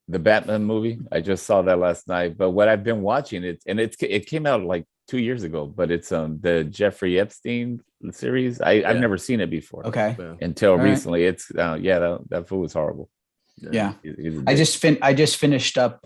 the Batman movie. I just saw that last night. But what I've been watching, it came out like 2 years ago, but it's the Jeffrey Epstein series. I've never seen it before. Okay. Yeah. Until right. recently. It's that fool was horrible. Yeah. He's a I dick. just finished up.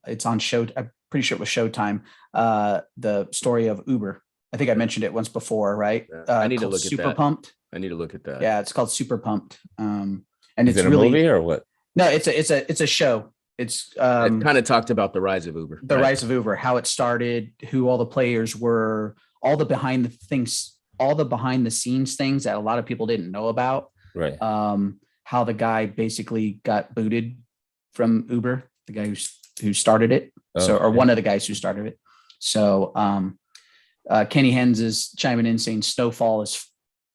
It's on show. I'm pretty sure it was Showtime. The story of Uber. I think I mentioned it once before, right? Yeah. I need to Called look at Super that. Pumped. I need to look at that. Yeah, it's called Super Pumped. And Is it's it a really movie or what? no, it's a show. It's It kind of talked about the rise of Uber. the right? rise of Uber, how it started, who all the players were, all the behind the scenes things that a lot of people didn't know about. Right. How the guy basically got booted from Uber, the guy who started it. So, or Okay. one of the guys who started it. So, Kenny Hens is chiming in saying Snowfall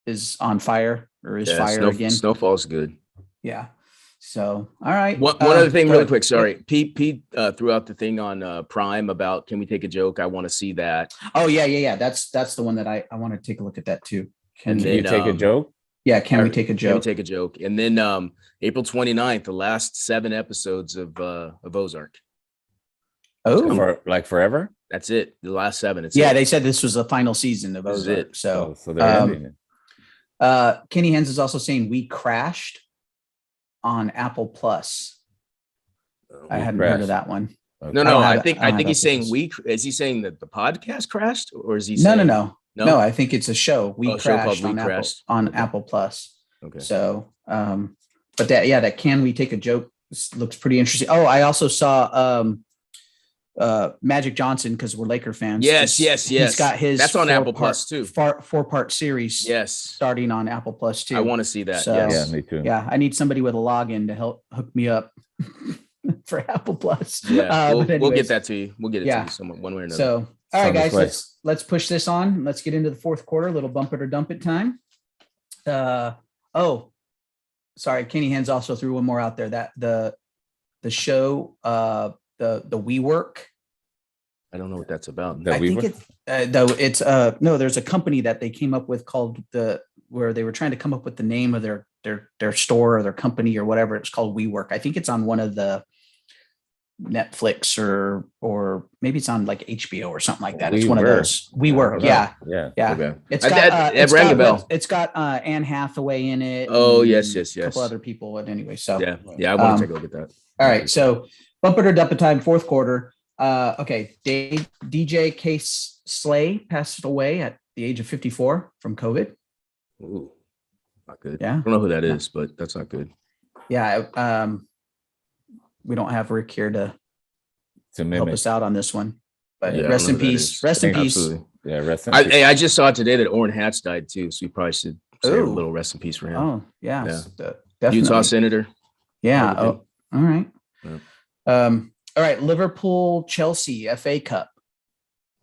is on fire or is fire again. Snowfall's good. Yeah. So, all right. One other thing, really good. quick. Sorry, Pete threw out the thing on Prime about can we take a joke? I want to see that. Oh yeah. That's the one that I want to take a look at that too. Can And Can you then, take a joke? yeah, can we take a Can we joke? take a joke? And then April 29th, the last 7 episodes of Ozark. Oh, For like forever? That's it. The last 7. It's yeah. it. They said this was the final season of This is Ozark. it. So, So they're um, ending it. Kenny Hens is also saying we crashed on Apple Plus. I We hadn't heard crashed. of that one. Okay. No, I no. don't I have- think I don't have he's Apple saying Plus. Is he saying that the podcast crashed, or is he No, saying no. I think it's a show. We Oh, a show called crashed We on Crashed. on Apple Plus. Okay. So, but that can we take a joke looks pretty interesting. Oh, I also saw Magic Johnson because we're Laker fans. Yes. He's got his That's on Apple 4-part Plus too. 4-part series. Yes. Starting on Apple Plus too. I want to see that. So- Yeah, yes. me too. Yeah, I need somebody with a login to help hook me up for Apple Plus. Yeah. But We'll get anyways, that to you. We'll get it Yeah. to you someone one way or another. So, all right, On this guys, way. let's push this on. Let's get into the fourth quarter. A little bump it or dump it time. Sorry, Kenny Hens also threw one more out there. That the show, the WeWork. I don't know what that's about. That I we think were? it's no. There's a company that they came up with called where they were trying to come up with the name of their store or their company or whatever. It's called WeWork. I think it's on one of the Netflix or maybe it's on like HBO or something like that. We It's one of were. those. We were, Okay. yeah. Yeah. Okay. It's I- got that- it it's rang a got bell. It's got Anne Hathaway in it. Oh, and yes, A couple other people. And anyway, so Yeah. I want to Um, take a look at that. all right. So bumper to dumper time, fourth quarter. Okay. DJ Case Slay passed away at the age of 54 from COVID. Ooh, not good. Yeah. I don't know who that is, but that's not good. Yeah. We don't have Rick here to To help mimic. us out on this one, but Yeah, I rest don't in know who that peace. is. Rest in peace. Absolutely. Yeah, rest in I, peace. hey, I just saw today that Orrin Hatch died too, so we probably should say a Ooh. little rest in peace for him. Oh, yeah. Yeah. Definitely. Utah Senator. Yeah. Everything. Oh, all right. Yeah. All right. Liverpool, Chelsea, FA Cup.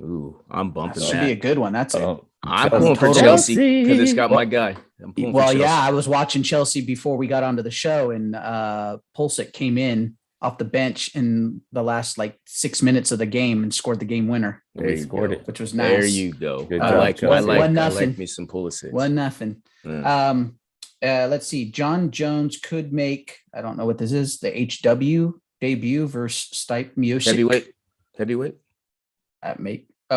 Ooh, I'm That bumping should be a that. good one. That's it. Oh, I'm Chelsea. pulling for Total- Chelsea because it's got Well- my guy. I'm pulling for Well, Chelsea. yeah, I was watching Chelsea before we got onto the show, and Pulisic came in off the bench in the last like 6 minutes of the game and scored the game winner, There we you scored go. it. which was nice. There you go. Good I job, like Chelsea. 1-0. me some Pulisic. 1-0. Yeah. Let's see. John Jones could make, I don't know what this is, the HW debut versus Stipe Miocic. Heavyweight.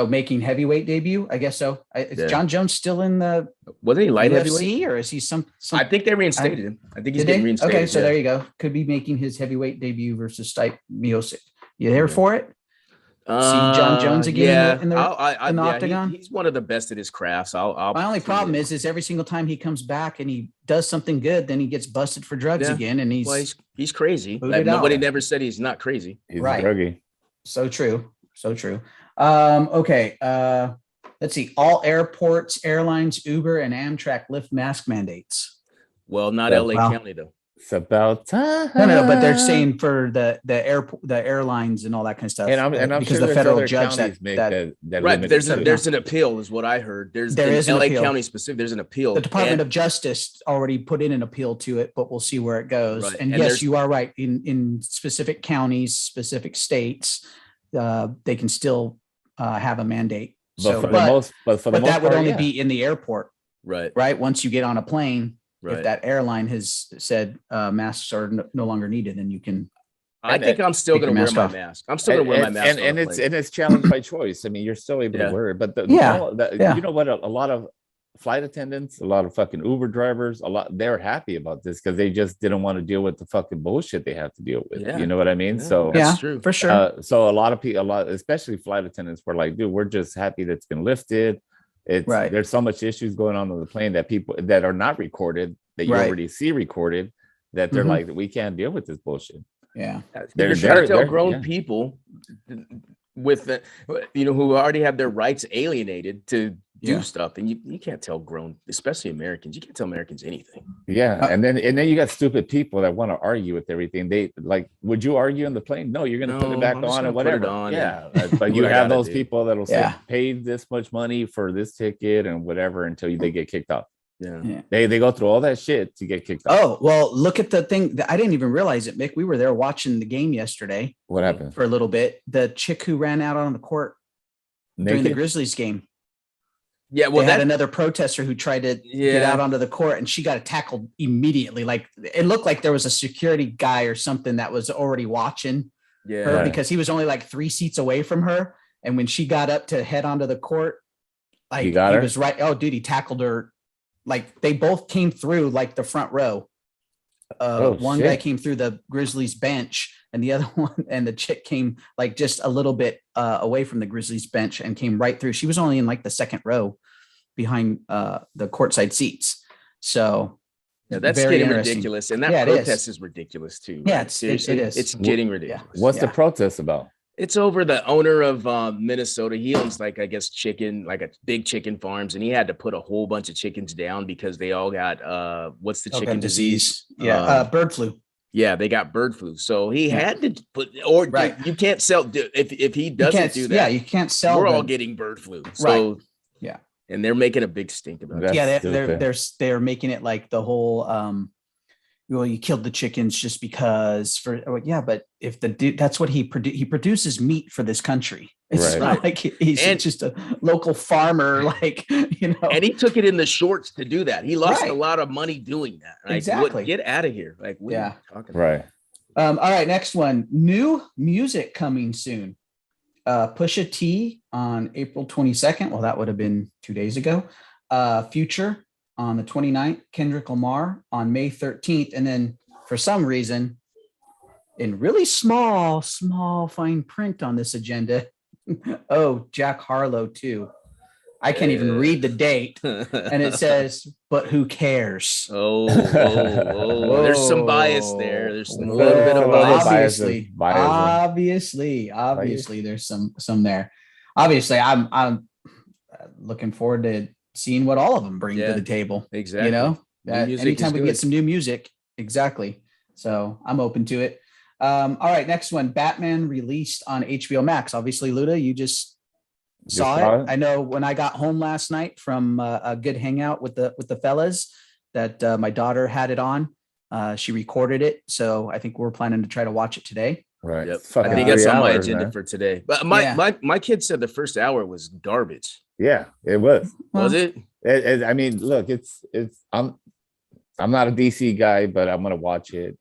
Making heavyweight debut. I guess so. Is Yeah. John Jones still in the Wasn't he light heavyweight? UFC or is he some I think they reinstated him. I think he's Did getting they? reinstated. Okay, so yeah. there you go. Could be making his heavyweight debut versus Stipe Miocic. You there Yeah. for it? John Jones again in the yeah, octagon? He's one of the best at his crafts. I'll My only see problem it. is every single time he comes back and he does something good, then he gets busted for drugs Yeah. again, and Well, he's crazy. Booted Like, nobody out. never said he's not crazy. He's Right. druggy. so true, so true. Okay, let's see. All airports, airlines, Uber, and Amtrak lift mask mandates. Well, not Yeah, LA wow. County though. It's about time. No, but they're saying for the airport, the airlines, and all that kind of stuff. and I'm because sure the there's federal other judge counties that, make that that Right, limit but it too. there's an appeal, is what I heard. There There in is an LA appeal. County specific. There's an appeal. the Department And- of Justice already put in an appeal to it, but we'll see where it goes. Right. And And yes, there's- you are right. In specific counties, specific states, they can still have a mandate. but So, for the but, most, but for the but most that would part, only yeah. be in the airport, right, right? Once you get on a plane, if right. that airline has said masks are no longer needed, then you can. I think I'm still take going your to wear mask my off. mask. I'm still going to wear my mask. and it's challenged by choice. I mean, you're still able Yeah. to wear it, but Yeah. Yeah. you know what? A lot of flight attendants, a lot of fucking Uber drivers, they're happy about this because they just didn't want to deal with the fucking bullshit they have to deal with. Yeah. You know what I mean? Yeah. So That's Yeah, true. for sure. so a lot of people, especially flight attendants, were like, "Dude, we're just happy that's been lifted." It's Right. There's so much issues going on the plane that people that are not recorded that you Right. already see recorded that they're Mhm. like, we can't deal with this bullshit. Yeah. You're They're- trying to tell they're- grown yeah. people with the, who already have their rights alienated to do Yeah. stuff, and you can't tell grown, especially Americans. You can't tell Americans anything. Yeah, Uh, and then you got stupid people that want to argue with everything. They like, would you argue in the plane? No, you're going to put No, it back I'm just on gonna and put it whatever. on Yeah, and but do you what I have gotta those do. people that'll say Yeah. paid this much money for this ticket and whatever until they get kicked off. Yeah. They go through all that shit to get kicked off. Oh, well, look at the thing. I didn't even realize it, Mick. We were there watching the game yesterday What happened? for a little bit. The chick who ran out on the court during the Naked? Grizzlies game. Yeah. Well, Well, they had that another protester who tried to get Yeah. out onto the court, and she got tackled immediately. Like it looked like there was a security guy or something that was already watching her yeah. because he was only like 3 seats away from her. And when she got up to head onto the court, like He got he her? was right. Oh, dude, he tackled her. Like they both came through like the front row. One guy shit. came through the Grizzlies bench, and the other one, and the chick came like just a little bit away from the Grizzlies bench and came right through. She was only in like the second row behind the courtside seats. So Yeah, that's very getting interesting. ridiculous, and that Yeah, it is. protest is ridiculous too. Yeah, right? it Seriously, is. It's getting ridiculous. What's the Yeah. protest about? It's over the owner of Minnesota. He owns like, I guess, chicken, like a big chicken farms, and he had to put a whole bunch of chickens down because they all got what's the chicken disease? Yeah, bird flu. Yeah, they got bird flu. So he Yeah. had to put, or Right. you can't sell if he You doesn't can't- do that. Yeah, you can't sell. we're all them. getting bird flu. So Yeah. and they're making a big stink about it. That's Yeah, stupid. they're making it like the whole well, you killed the chickens just because yeah, but if the dude, that's what he produces meat for this country. It's Right. not like he's And- just a local farmer, like And he took it in the shorts to do that. He lost Right. a lot of money doing that. Like, Exactly. Get out of here. Like, what are Yeah. you talking about? Right. All right, next one. New music coming soon. Pusha T on April 22nd. Well, that would have been 2 days ago. Future on the 29th. Kendrick Lamar on May 13th. And then for some reason, in really small fine print on this agenda, oh, Jack Harlow too. I can't even read the date. And it says, but who cares? There's some bias there. There's a little bit of bias. Obviously, there's some there. Obviously, I'm looking forward to seeing what all of them bring to the table. Exactly. You know, anytime we can get some new music. Exactly. So I'm open to it. All right, next one. Batman released on HBO Max. Obviously, Luda, you just saw it. I know when I got home last night from a good hangout with the fellas that my daughter had it on. She recorded it, so I think we're planning to try to watch it today. Right. Yep. I think that's on my agenda for today. But my kid said the first hour was garbage. Yeah, it was. Was it? I mean, look, it's. I'm not a DC guy, but I'm gonna watch it.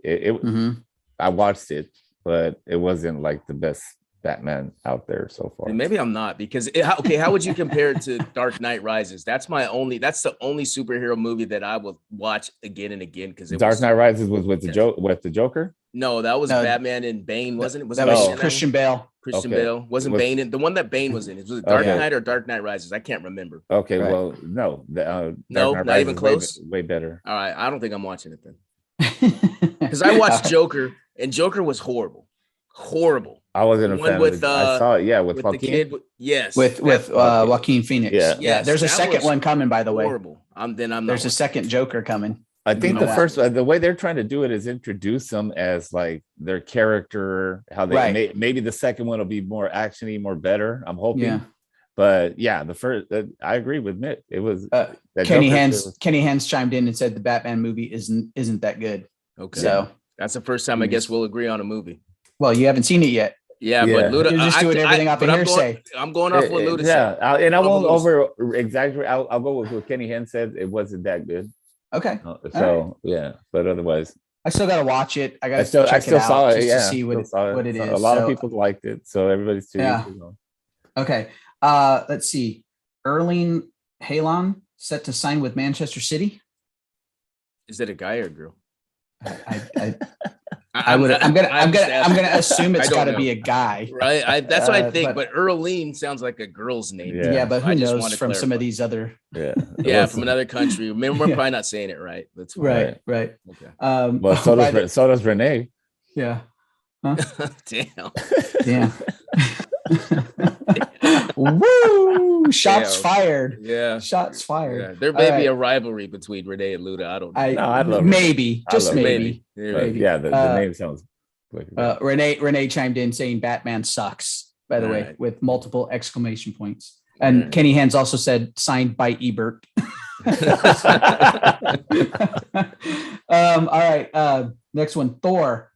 I watched it, but it wasn't like the best Batman out there so far. And maybe I'm not, because how would you compare it to Dark Knight Rises? That's the only superhero movie that I will watch again and again, because Dark Knight Rises was with the Joker. No, that was Batman and Bane, wasn't it? That was Christian Bale. Bale wasn't Bane in the one that Bane was in. It was Dark Knight or Dark Knight Rises. I can't remember. Okay, right. Well, no, not even close. Way better. All right, I don't think I'm watching it then, because I watched Joker, and Joker was horrible. I wasn't a fan of it. I saw it, with the kid. Yes, with Joaquin Phoenix. Yeah. There's a second one coming, by the way. Horrible. There's a second Joker coming. I think the way they're trying to do it is introduce them as like their character. How they maybe the second one will be more actiony, more better. I'm hoping. Yeah. But yeah, the first. I agree with Mitt. It was Kenny Hans chimed in and said the Batman movie isn't that good. Okay, so that's the first time I guess we'll agree on a movie. Well, you haven't seen it yet. Yeah, but Luda, you're just doing everything off of hearsay. I'm going off what Luda said. And I won't over exaggerate. I'll go with what Kenny Hans said. It wasn't that good. Okay. But otherwise, I still gotta watch it. I still saw it. To see what it is. A lot of people liked it, so everybody's too. Yeah. Okay. Let's see. Erling Haaland set to sign with Manchester City. Is it a guy or a girl? I'm gonna assume it's got to be a guy, right? That's what I think. But Erling sounds like a girl's name. Yeah, but who knows from some of these other. From another country. We're probably not saying it right. That's right. Okay. Well, so does Renee. Yeah. Huh? Damn. Woo! Shots fired. Yeah. Shots fired. Yeah. There may be a rivalry between Renee and Luda. I don't know. I love maybe. Just maybe. Maybe. Yeah, the name sounds Renee chimed in saying Batman sucks, by the way, with multiple exclamation points. And Kenny Hans also said signed by Ebert. All right. Next one. Thor.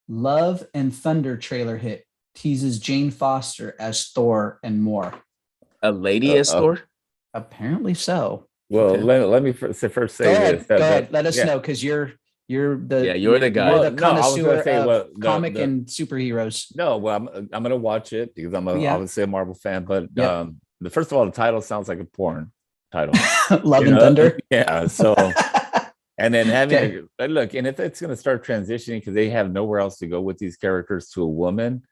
Love and Thunder trailer hit. Teases Jane Foster as Thor and more. A lady as Thor? Apparently so. Well, let me first say this. Go ahead. Let us know, because you're the guy. You're the connoisseur of comic and superheroes. No, well, I'm gonna watch it because I'm obviously a Marvel fan. But the first of all, the title sounds like a porn title. Love and Thunder. Yeah. So. And then having look, and if it's going to start transitioning because they have nowhere else to go with these characters to a woman,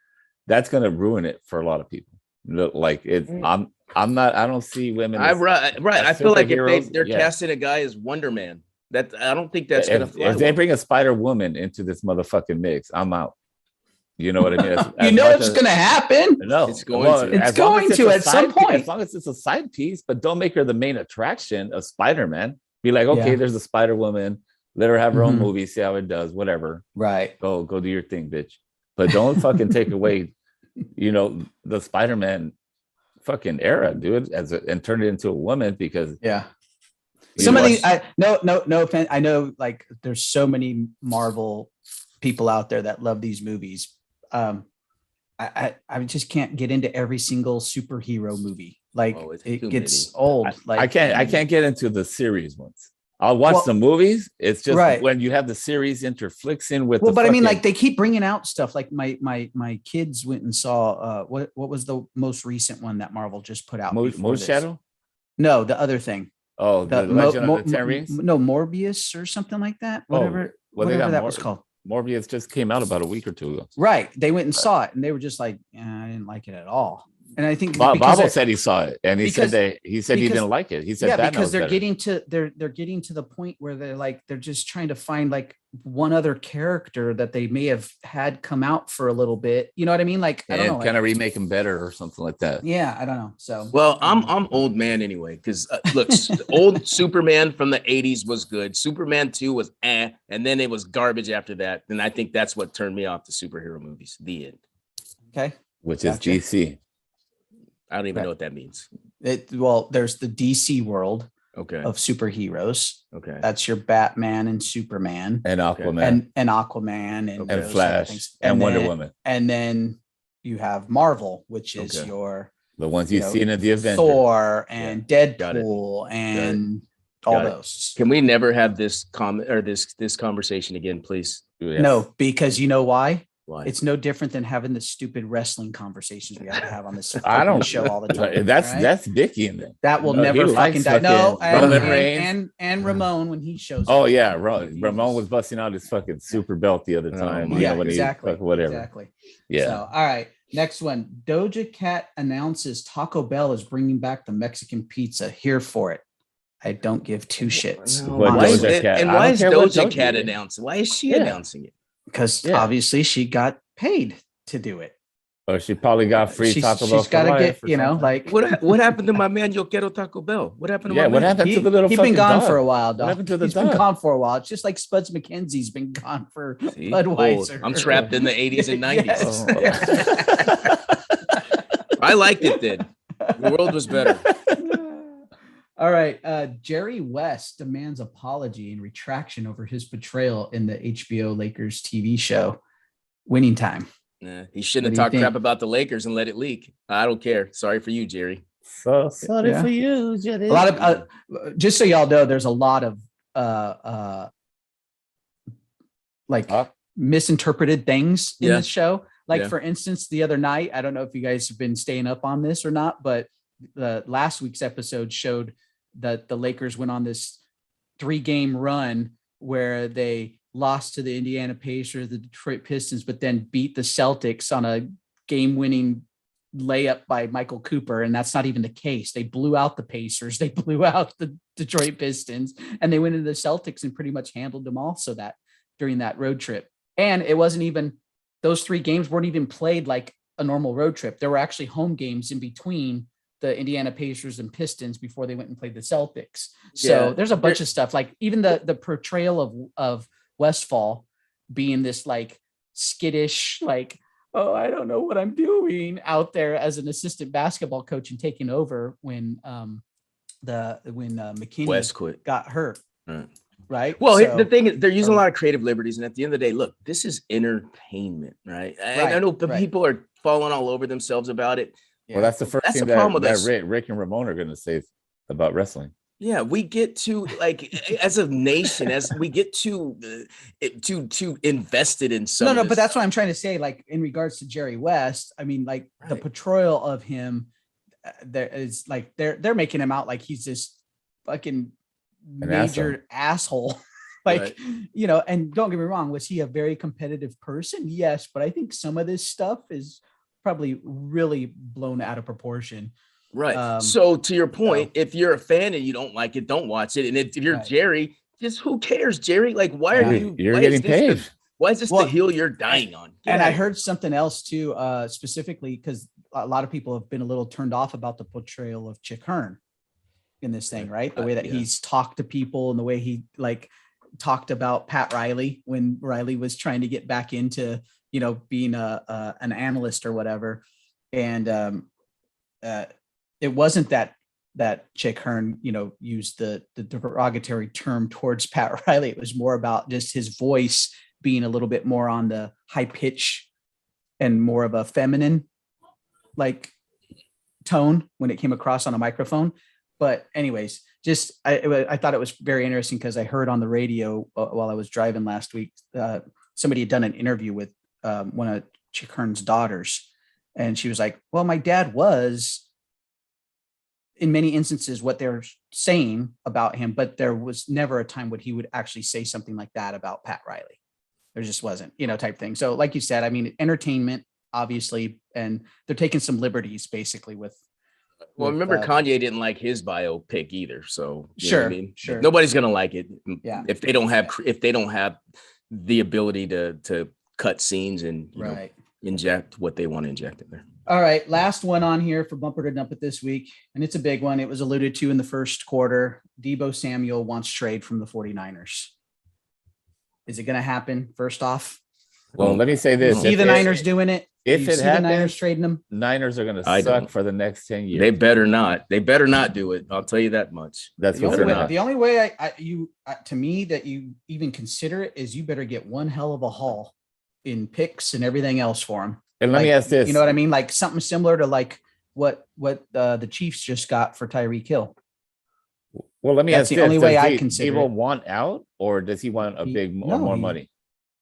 that's going to ruin it for a lot of people. Like it's, I don't see women. Right. I feel like if they're casting a guy as Wonder Man, that I don't think that's going to fly. If they bring a Spider Woman into this motherfucking mix, I'm out. You know what I mean? It's going to happen. No, it's going to. It's going to at some point. As long as it's a side piece, but don't make her the main attraction of Spider-Man. Be like, okay, there's a Spider Woman. Let her have her own movie, see how it does, whatever. Right. Go do your thing, bitch. But don't fucking take away, the Spider-Man fucking era, dude, and turn it into a woman because some of these no offense. I know like there's so many Marvel people out there that love these movies. I just can't get into every single superhero movie. Like it gets old. Like I can't get into the series ones. I'll watch Well, the movies. It's just right. when you have the series interflixing with Well, the but I mean, fucking- like they keep bringing out stuff. Like my kids went and saw what was the most recent one that Marvel just put out before Moon this? Shadow. No, the other thing. Oh, the Legend of the Ten Rings. No, Morbius or something like that. Whatever, well, they whatever got that was called. Morbius just came out about a week or two ago. Right. They went and saw it, and they were just like, I didn't like it at all. And I think Bobo said he saw it, and he said he because- didn't like it. He said yeah, that because they're better. getting to the point where they're just trying to find like one other character that they may have had come out for a little bit. You know what I mean? Like, I don't know. and kind of remake him better or something like that. Yeah, I don't know. So Well, I'm old man anyway, because look, old Superman from the 80s was good. Superman 2 was and then it was garbage after that. And I think that's what turned me off to superhero movies. The end. okay. Which Gotcha. is DC. I don't even Right. know what that means. Well, there's the DC world Okay. of superheroes. Okay. That's your Batman and Superman And Aquaman and Aquaman and, Okay. and those Flash things. and Wonder then- Woman. And then you have Marvel, which is Okay. your The ones you you've know, seen in the Avengers. Thor and Got it. Deadpool and all Got it. those. Can we never have this comment or this conversation again, please? Yes. No, because you know why? Why? It's no different than having the stupid wrestling conversations we have to have on this I don't show all the time. That's right? that's Dicky in there. That will No, he never likes fucking die. No, fucking Roman and, Reigns. and Ramon when he shows Oh up. yeah, Ramon was busting out his fucking super belt the other time. my you Yeah, know, when exactly. he fucking whatever. Exactly. Yeah. So, all right. Next one. Doja Cat announces Taco Bell is bringing back the Mexican pizza. Here for it. I don't give two shits. No, What why is Doja it- Cat? and I why don't is care what Doja Doja Cat did. announcing? Why is she Yeah. announcing it? Because Yeah. obviously she got paid to do it. Or she probably got free Taco Bell. She's got to for get, life or you know, something. like What happened to my man Yo Quiero Taco Bell? What happened to Yeah, my what man? happened to the little he's fucking been gone dog? for a while, dog. happened to the He's been dog? gone for a while. It's just like Spuds McKenzie's been gone for See? Budweiser. Old. I'm trapped in the 80s and 90s. Yes. Oh. I liked it then. The world was better. All right. Jerry West demands apology and retraction over his portrayal in the HBO Lakers TV show Winning Time. Nah, he shouldn't What have do you talked think? crap about the Lakers and let it leak. I don't care. Sorry for you, Jerry. So sorry Yeah. for you, Jenny. A lot of just so y'all know, there's a lot of like Huh? misinterpreted things in Yeah. this show. Like Yeah. for instance, the other night, I don't know if you guys have been staying up on this or not, but the last week's episode showed that the Lakers went on this 3-game run where they lost to the Indiana Pacers, the Detroit Pistons, but then beat the Celtics on a game-winning layup by Michael Cooper. And that's not even the case. They blew out the Pacers. They blew out the Detroit Pistons, and they went into the Celtics and pretty much handled them also that during that road trip. And it wasn't even, those 3 games weren't even played like a normal road trip. There were actually home games in between the Indiana Pacers and Pistons before they went and played the Celtics. So Yeah. there's a bunch of stuff, like even the portrayal of Westfall being this like skittish, like, oh, I don't know what I'm doing out there as an assistant basketball coach and taking over when McKinney West quit. got hurt. Right. Right. Well, So- the thing is, they're using a lot of creative liberties, and at the end of the day, look, this is entertainment, right? And I Right, know right. people are falling all over themselves about it. Well, that's the first That's thing the problem that with us. Rick and Ramon are going to say about wrestling. Yeah, we get to like as a nation, as we get too invested in some. no, of no, this but that's stuff. what I'm trying to say. Like in regards to Jerry West, I mean, like the Right. portrayal of him, there is like they're making him out like he's this fucking An major asshole. Like, Right. you know, and don't get me wrong, was he a very competitive person? Yes, but I think some of this stuff is probably really blown out of proportion. Right. So to your point, if you're a fan and you don't like it, don't watch it. And if you're Right. Jerry, just who cares, Jerry? Like, why Yeah. are you? You're why getting is this paid. why is this Well, the hill you're dying on? Get And out I of here. heard something else too, specifically because a lot of people have been a little turned off about the portrayal of Chick Hearn in this thing, right? The way that Yeah. he's talked to people and the way he like talked about Pat Riley when Riley was trying to get back into, you know, being an analyst or whatever. And it wasn't that Chick Hearn, you know, used the derogatory term towards Pat Riley. It was more about just his voice being a little bit more on the high pitch and more of a feminine like tone when it came across on a microphone. But anyways, I thought it was very interesting because I heard on the radio while I was driving last week, somebody had done an interview with one of Chick Hearn's daughters, and she was like, well, my dad was in many instances what they're saying about him, but there was never a time when he would actually say something like that about Pat Riley. There just wasn't, type thing. So like you said, I mean, entertainment, obviously, and they're taking some liberties basically with. Well, remember Kanye didn't like his biopic either. So sure, sure. Nobody's going to like it. Yeah. If they don't have the ability to cut scenes and right. Inject what they want to inject in there. All right. Last one on here for Bumper to Dump It this week. And it's a big one. It was alluded to in the first quarter. Deebo Samuel wants trade from the 49ers. Is it going to happen? First off, well, let me say this. See the Niners doing it. If it happens, the Niners trading them, Niners are going to suck for the next 10 years. They better not. They better not do it. I'll tell you that much. That's the what only they're not. The only way to me that you even consider it is you better get one hell of a haul in picks and everything else for him. And let me ask this. You know what I mean? Like something similar to like what the Chiefs just got for Tyreek Hill. Well, let me That's ask the this. only way does I consider Deebo it. want out, or does he want more money?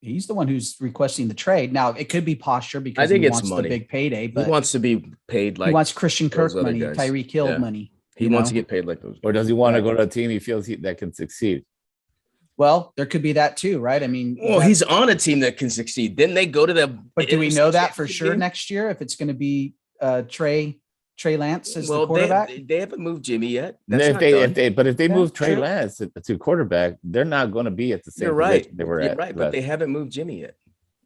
He's the one who's requesting the trade. Now it could be posture because I think he it's wants money. the big payday, but He wants to be paid like he wants Christian Kirk those other money, guys. Tyreek Hill Yeah. money. he wants to get paid like those. Or does he want to go to a team he feels that can succeed? Well, there could be that too, right? I mean, Well, he's on a team that can succeed. Then they go to the. but do we know that for championship sure game? next year if it's going to be Trey Lance as the quarterback? They haven't moved Jimmy yet. That's not done. If they Yeah, move Trey true. Lance to quarterback, they're not going to be at the same You're right. position they were You're at. right, but they haven't moved Jimmy yet.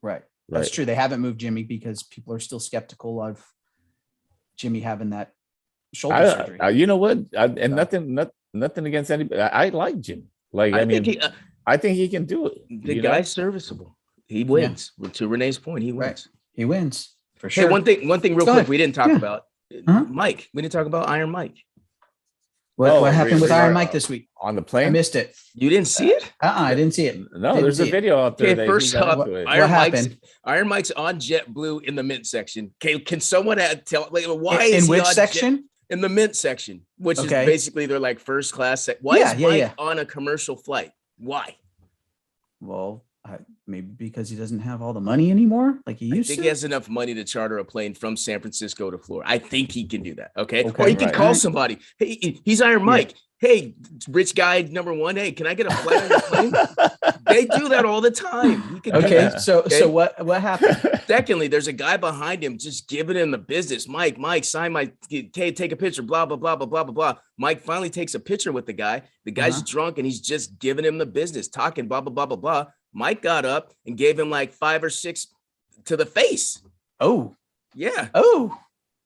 Right. That's Right. true. They haven't moved Jimmy because people are still skeptical of Jimmy having that shoulder surgery. You know what? Nothing against anybody. I like Jimmy. Like I mean, I think he can do it. The guy's serviceable. He wins. To Renee's point, he wins. Right. He wins for sure. Hey, one thing real Go quick ahead. we didn't talk Yeah. about. Huh? Mike. We didn't talk about Iron Mike. What happened with we Iron are Mike this week? on the I plane. missed it. You didn't see it? I didn't see it. No, Didn't there's a see it. video out there. Okay, that first he got up, into it. Iron Mike's on JetBlue in the mint section. Okay, can someone tell why In is he which on section? in the mint section, which Okay. is basically they're like first class. Why Yeah, is yeah, Mike yeah. on a commercial flight? Why? Well, maybe because he doesn't have all the money anymore, like he I used think to. he has enough money to charter a plane from San Francisco to Florida. I think he can do that. Okay. Okay, Or he can right. call somebody. Hey, he's Iron Mike. Hey, rich guy number one. Hey, can I get a flight on your plane? They do that all the time. He can do Okay, that. so Okay. what happened? Secondly, there's a guy behind him just giving him the business. Mike, sign my take a picture, blah, blah, blah, blah, blah, blah, blah. Mike finally takes a picture with the guy. The guy's drunk and he's just giving him the business, talking, blah, blah, blah, blah, blah. Mike got up and gave him like 5 or 6 to the face. Oh, Yeah.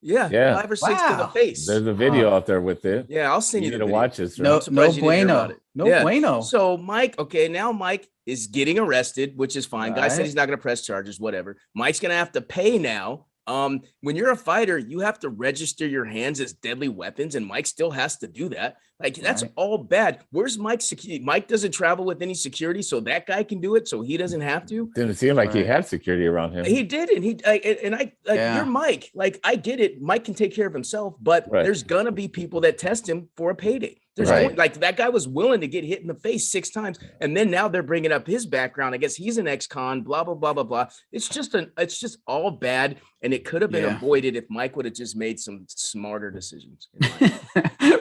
Yeah. 5 or 6 to the Wow. face. There's a video out there with it. Yeah, I'll send You you need the to video. watch this. no, I'm surprised no you didn't hear about bueno, it. no Yeah. bueno. So Mike, okay, now Mike is getting arrested, which is fine. Guy said Right. he's not going to press charges, whatever. Mike's going to have to pay now. When you're a fighter, you have to register your hands as deadly weapons, and Mike still has to do that. Like that's Right. all bad. Where's Mike's security? Mike doesn't travel with any security, so that guy can do it, so he doesn't have to. Didn't seem like he Right. had security around him. He did, and Yeah. you're Mike. Like I get it. Mike can take care of himself, but Right. there's gonna be people that test him for a payday. There's Right. like that guy was willing to get hit in the face 6 times, and then now they're bringing up his background. I guess he's an ex-con. Blah blah blah blah blah. It's just all bad, and it could have been Yeah. avoided if Mike would have just made some smarter decisions.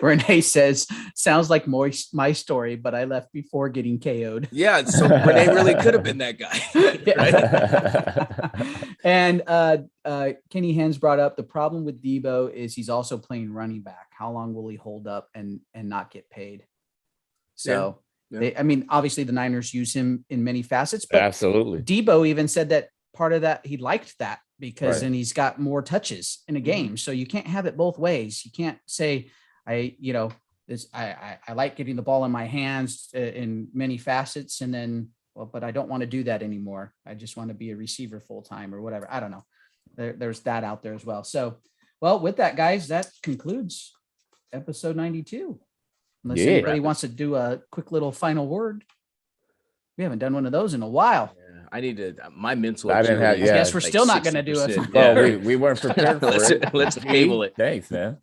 Renee says, sounds like my story, but I left before getting KO'd. Yeah, so Renee really could have been that guy. Right? And Kenny Hens brought up the problem with Deebo is he's also playing running back. How long will he hold up and not get paid? So Yeah. I mean, obviously the Niners use him in many facets, but Absolutely. Debo even said that part of that he liked that because Right. then he's got more touches in a game. So you can't have it both ways. You can't say I like getting the ball in my hands in many facets, and then but I don't want to do that anymore. I just want to be a receiver full time or whatever. I don't know. There's that out there as well. So, well, with that, guys, that concludes episode 92. Unless Yeah. anybody wants to do a quick little final word. We haven't done one of those in a while. Yeah, I need to. My mental. I didn't have- agility is yeah. I guess we're like still not going to do 60%. it. Well, Yeah. we weren't prepared for it. Let's table it. Thanks, man.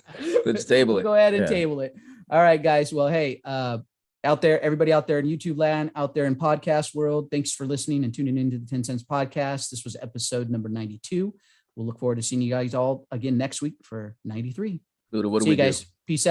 Let's table We'll it. go ahead and Yeah. table it. All right, guys. Well, hey, out there, everybody out there in YouTube land, out there in podcast world, thanks for listening and tuning into the 10 Cents Podcast. This was episode number 92. We'll look forward to seeing you guys all again next week for 93. Luda, what do See we you guys. do? Peace out.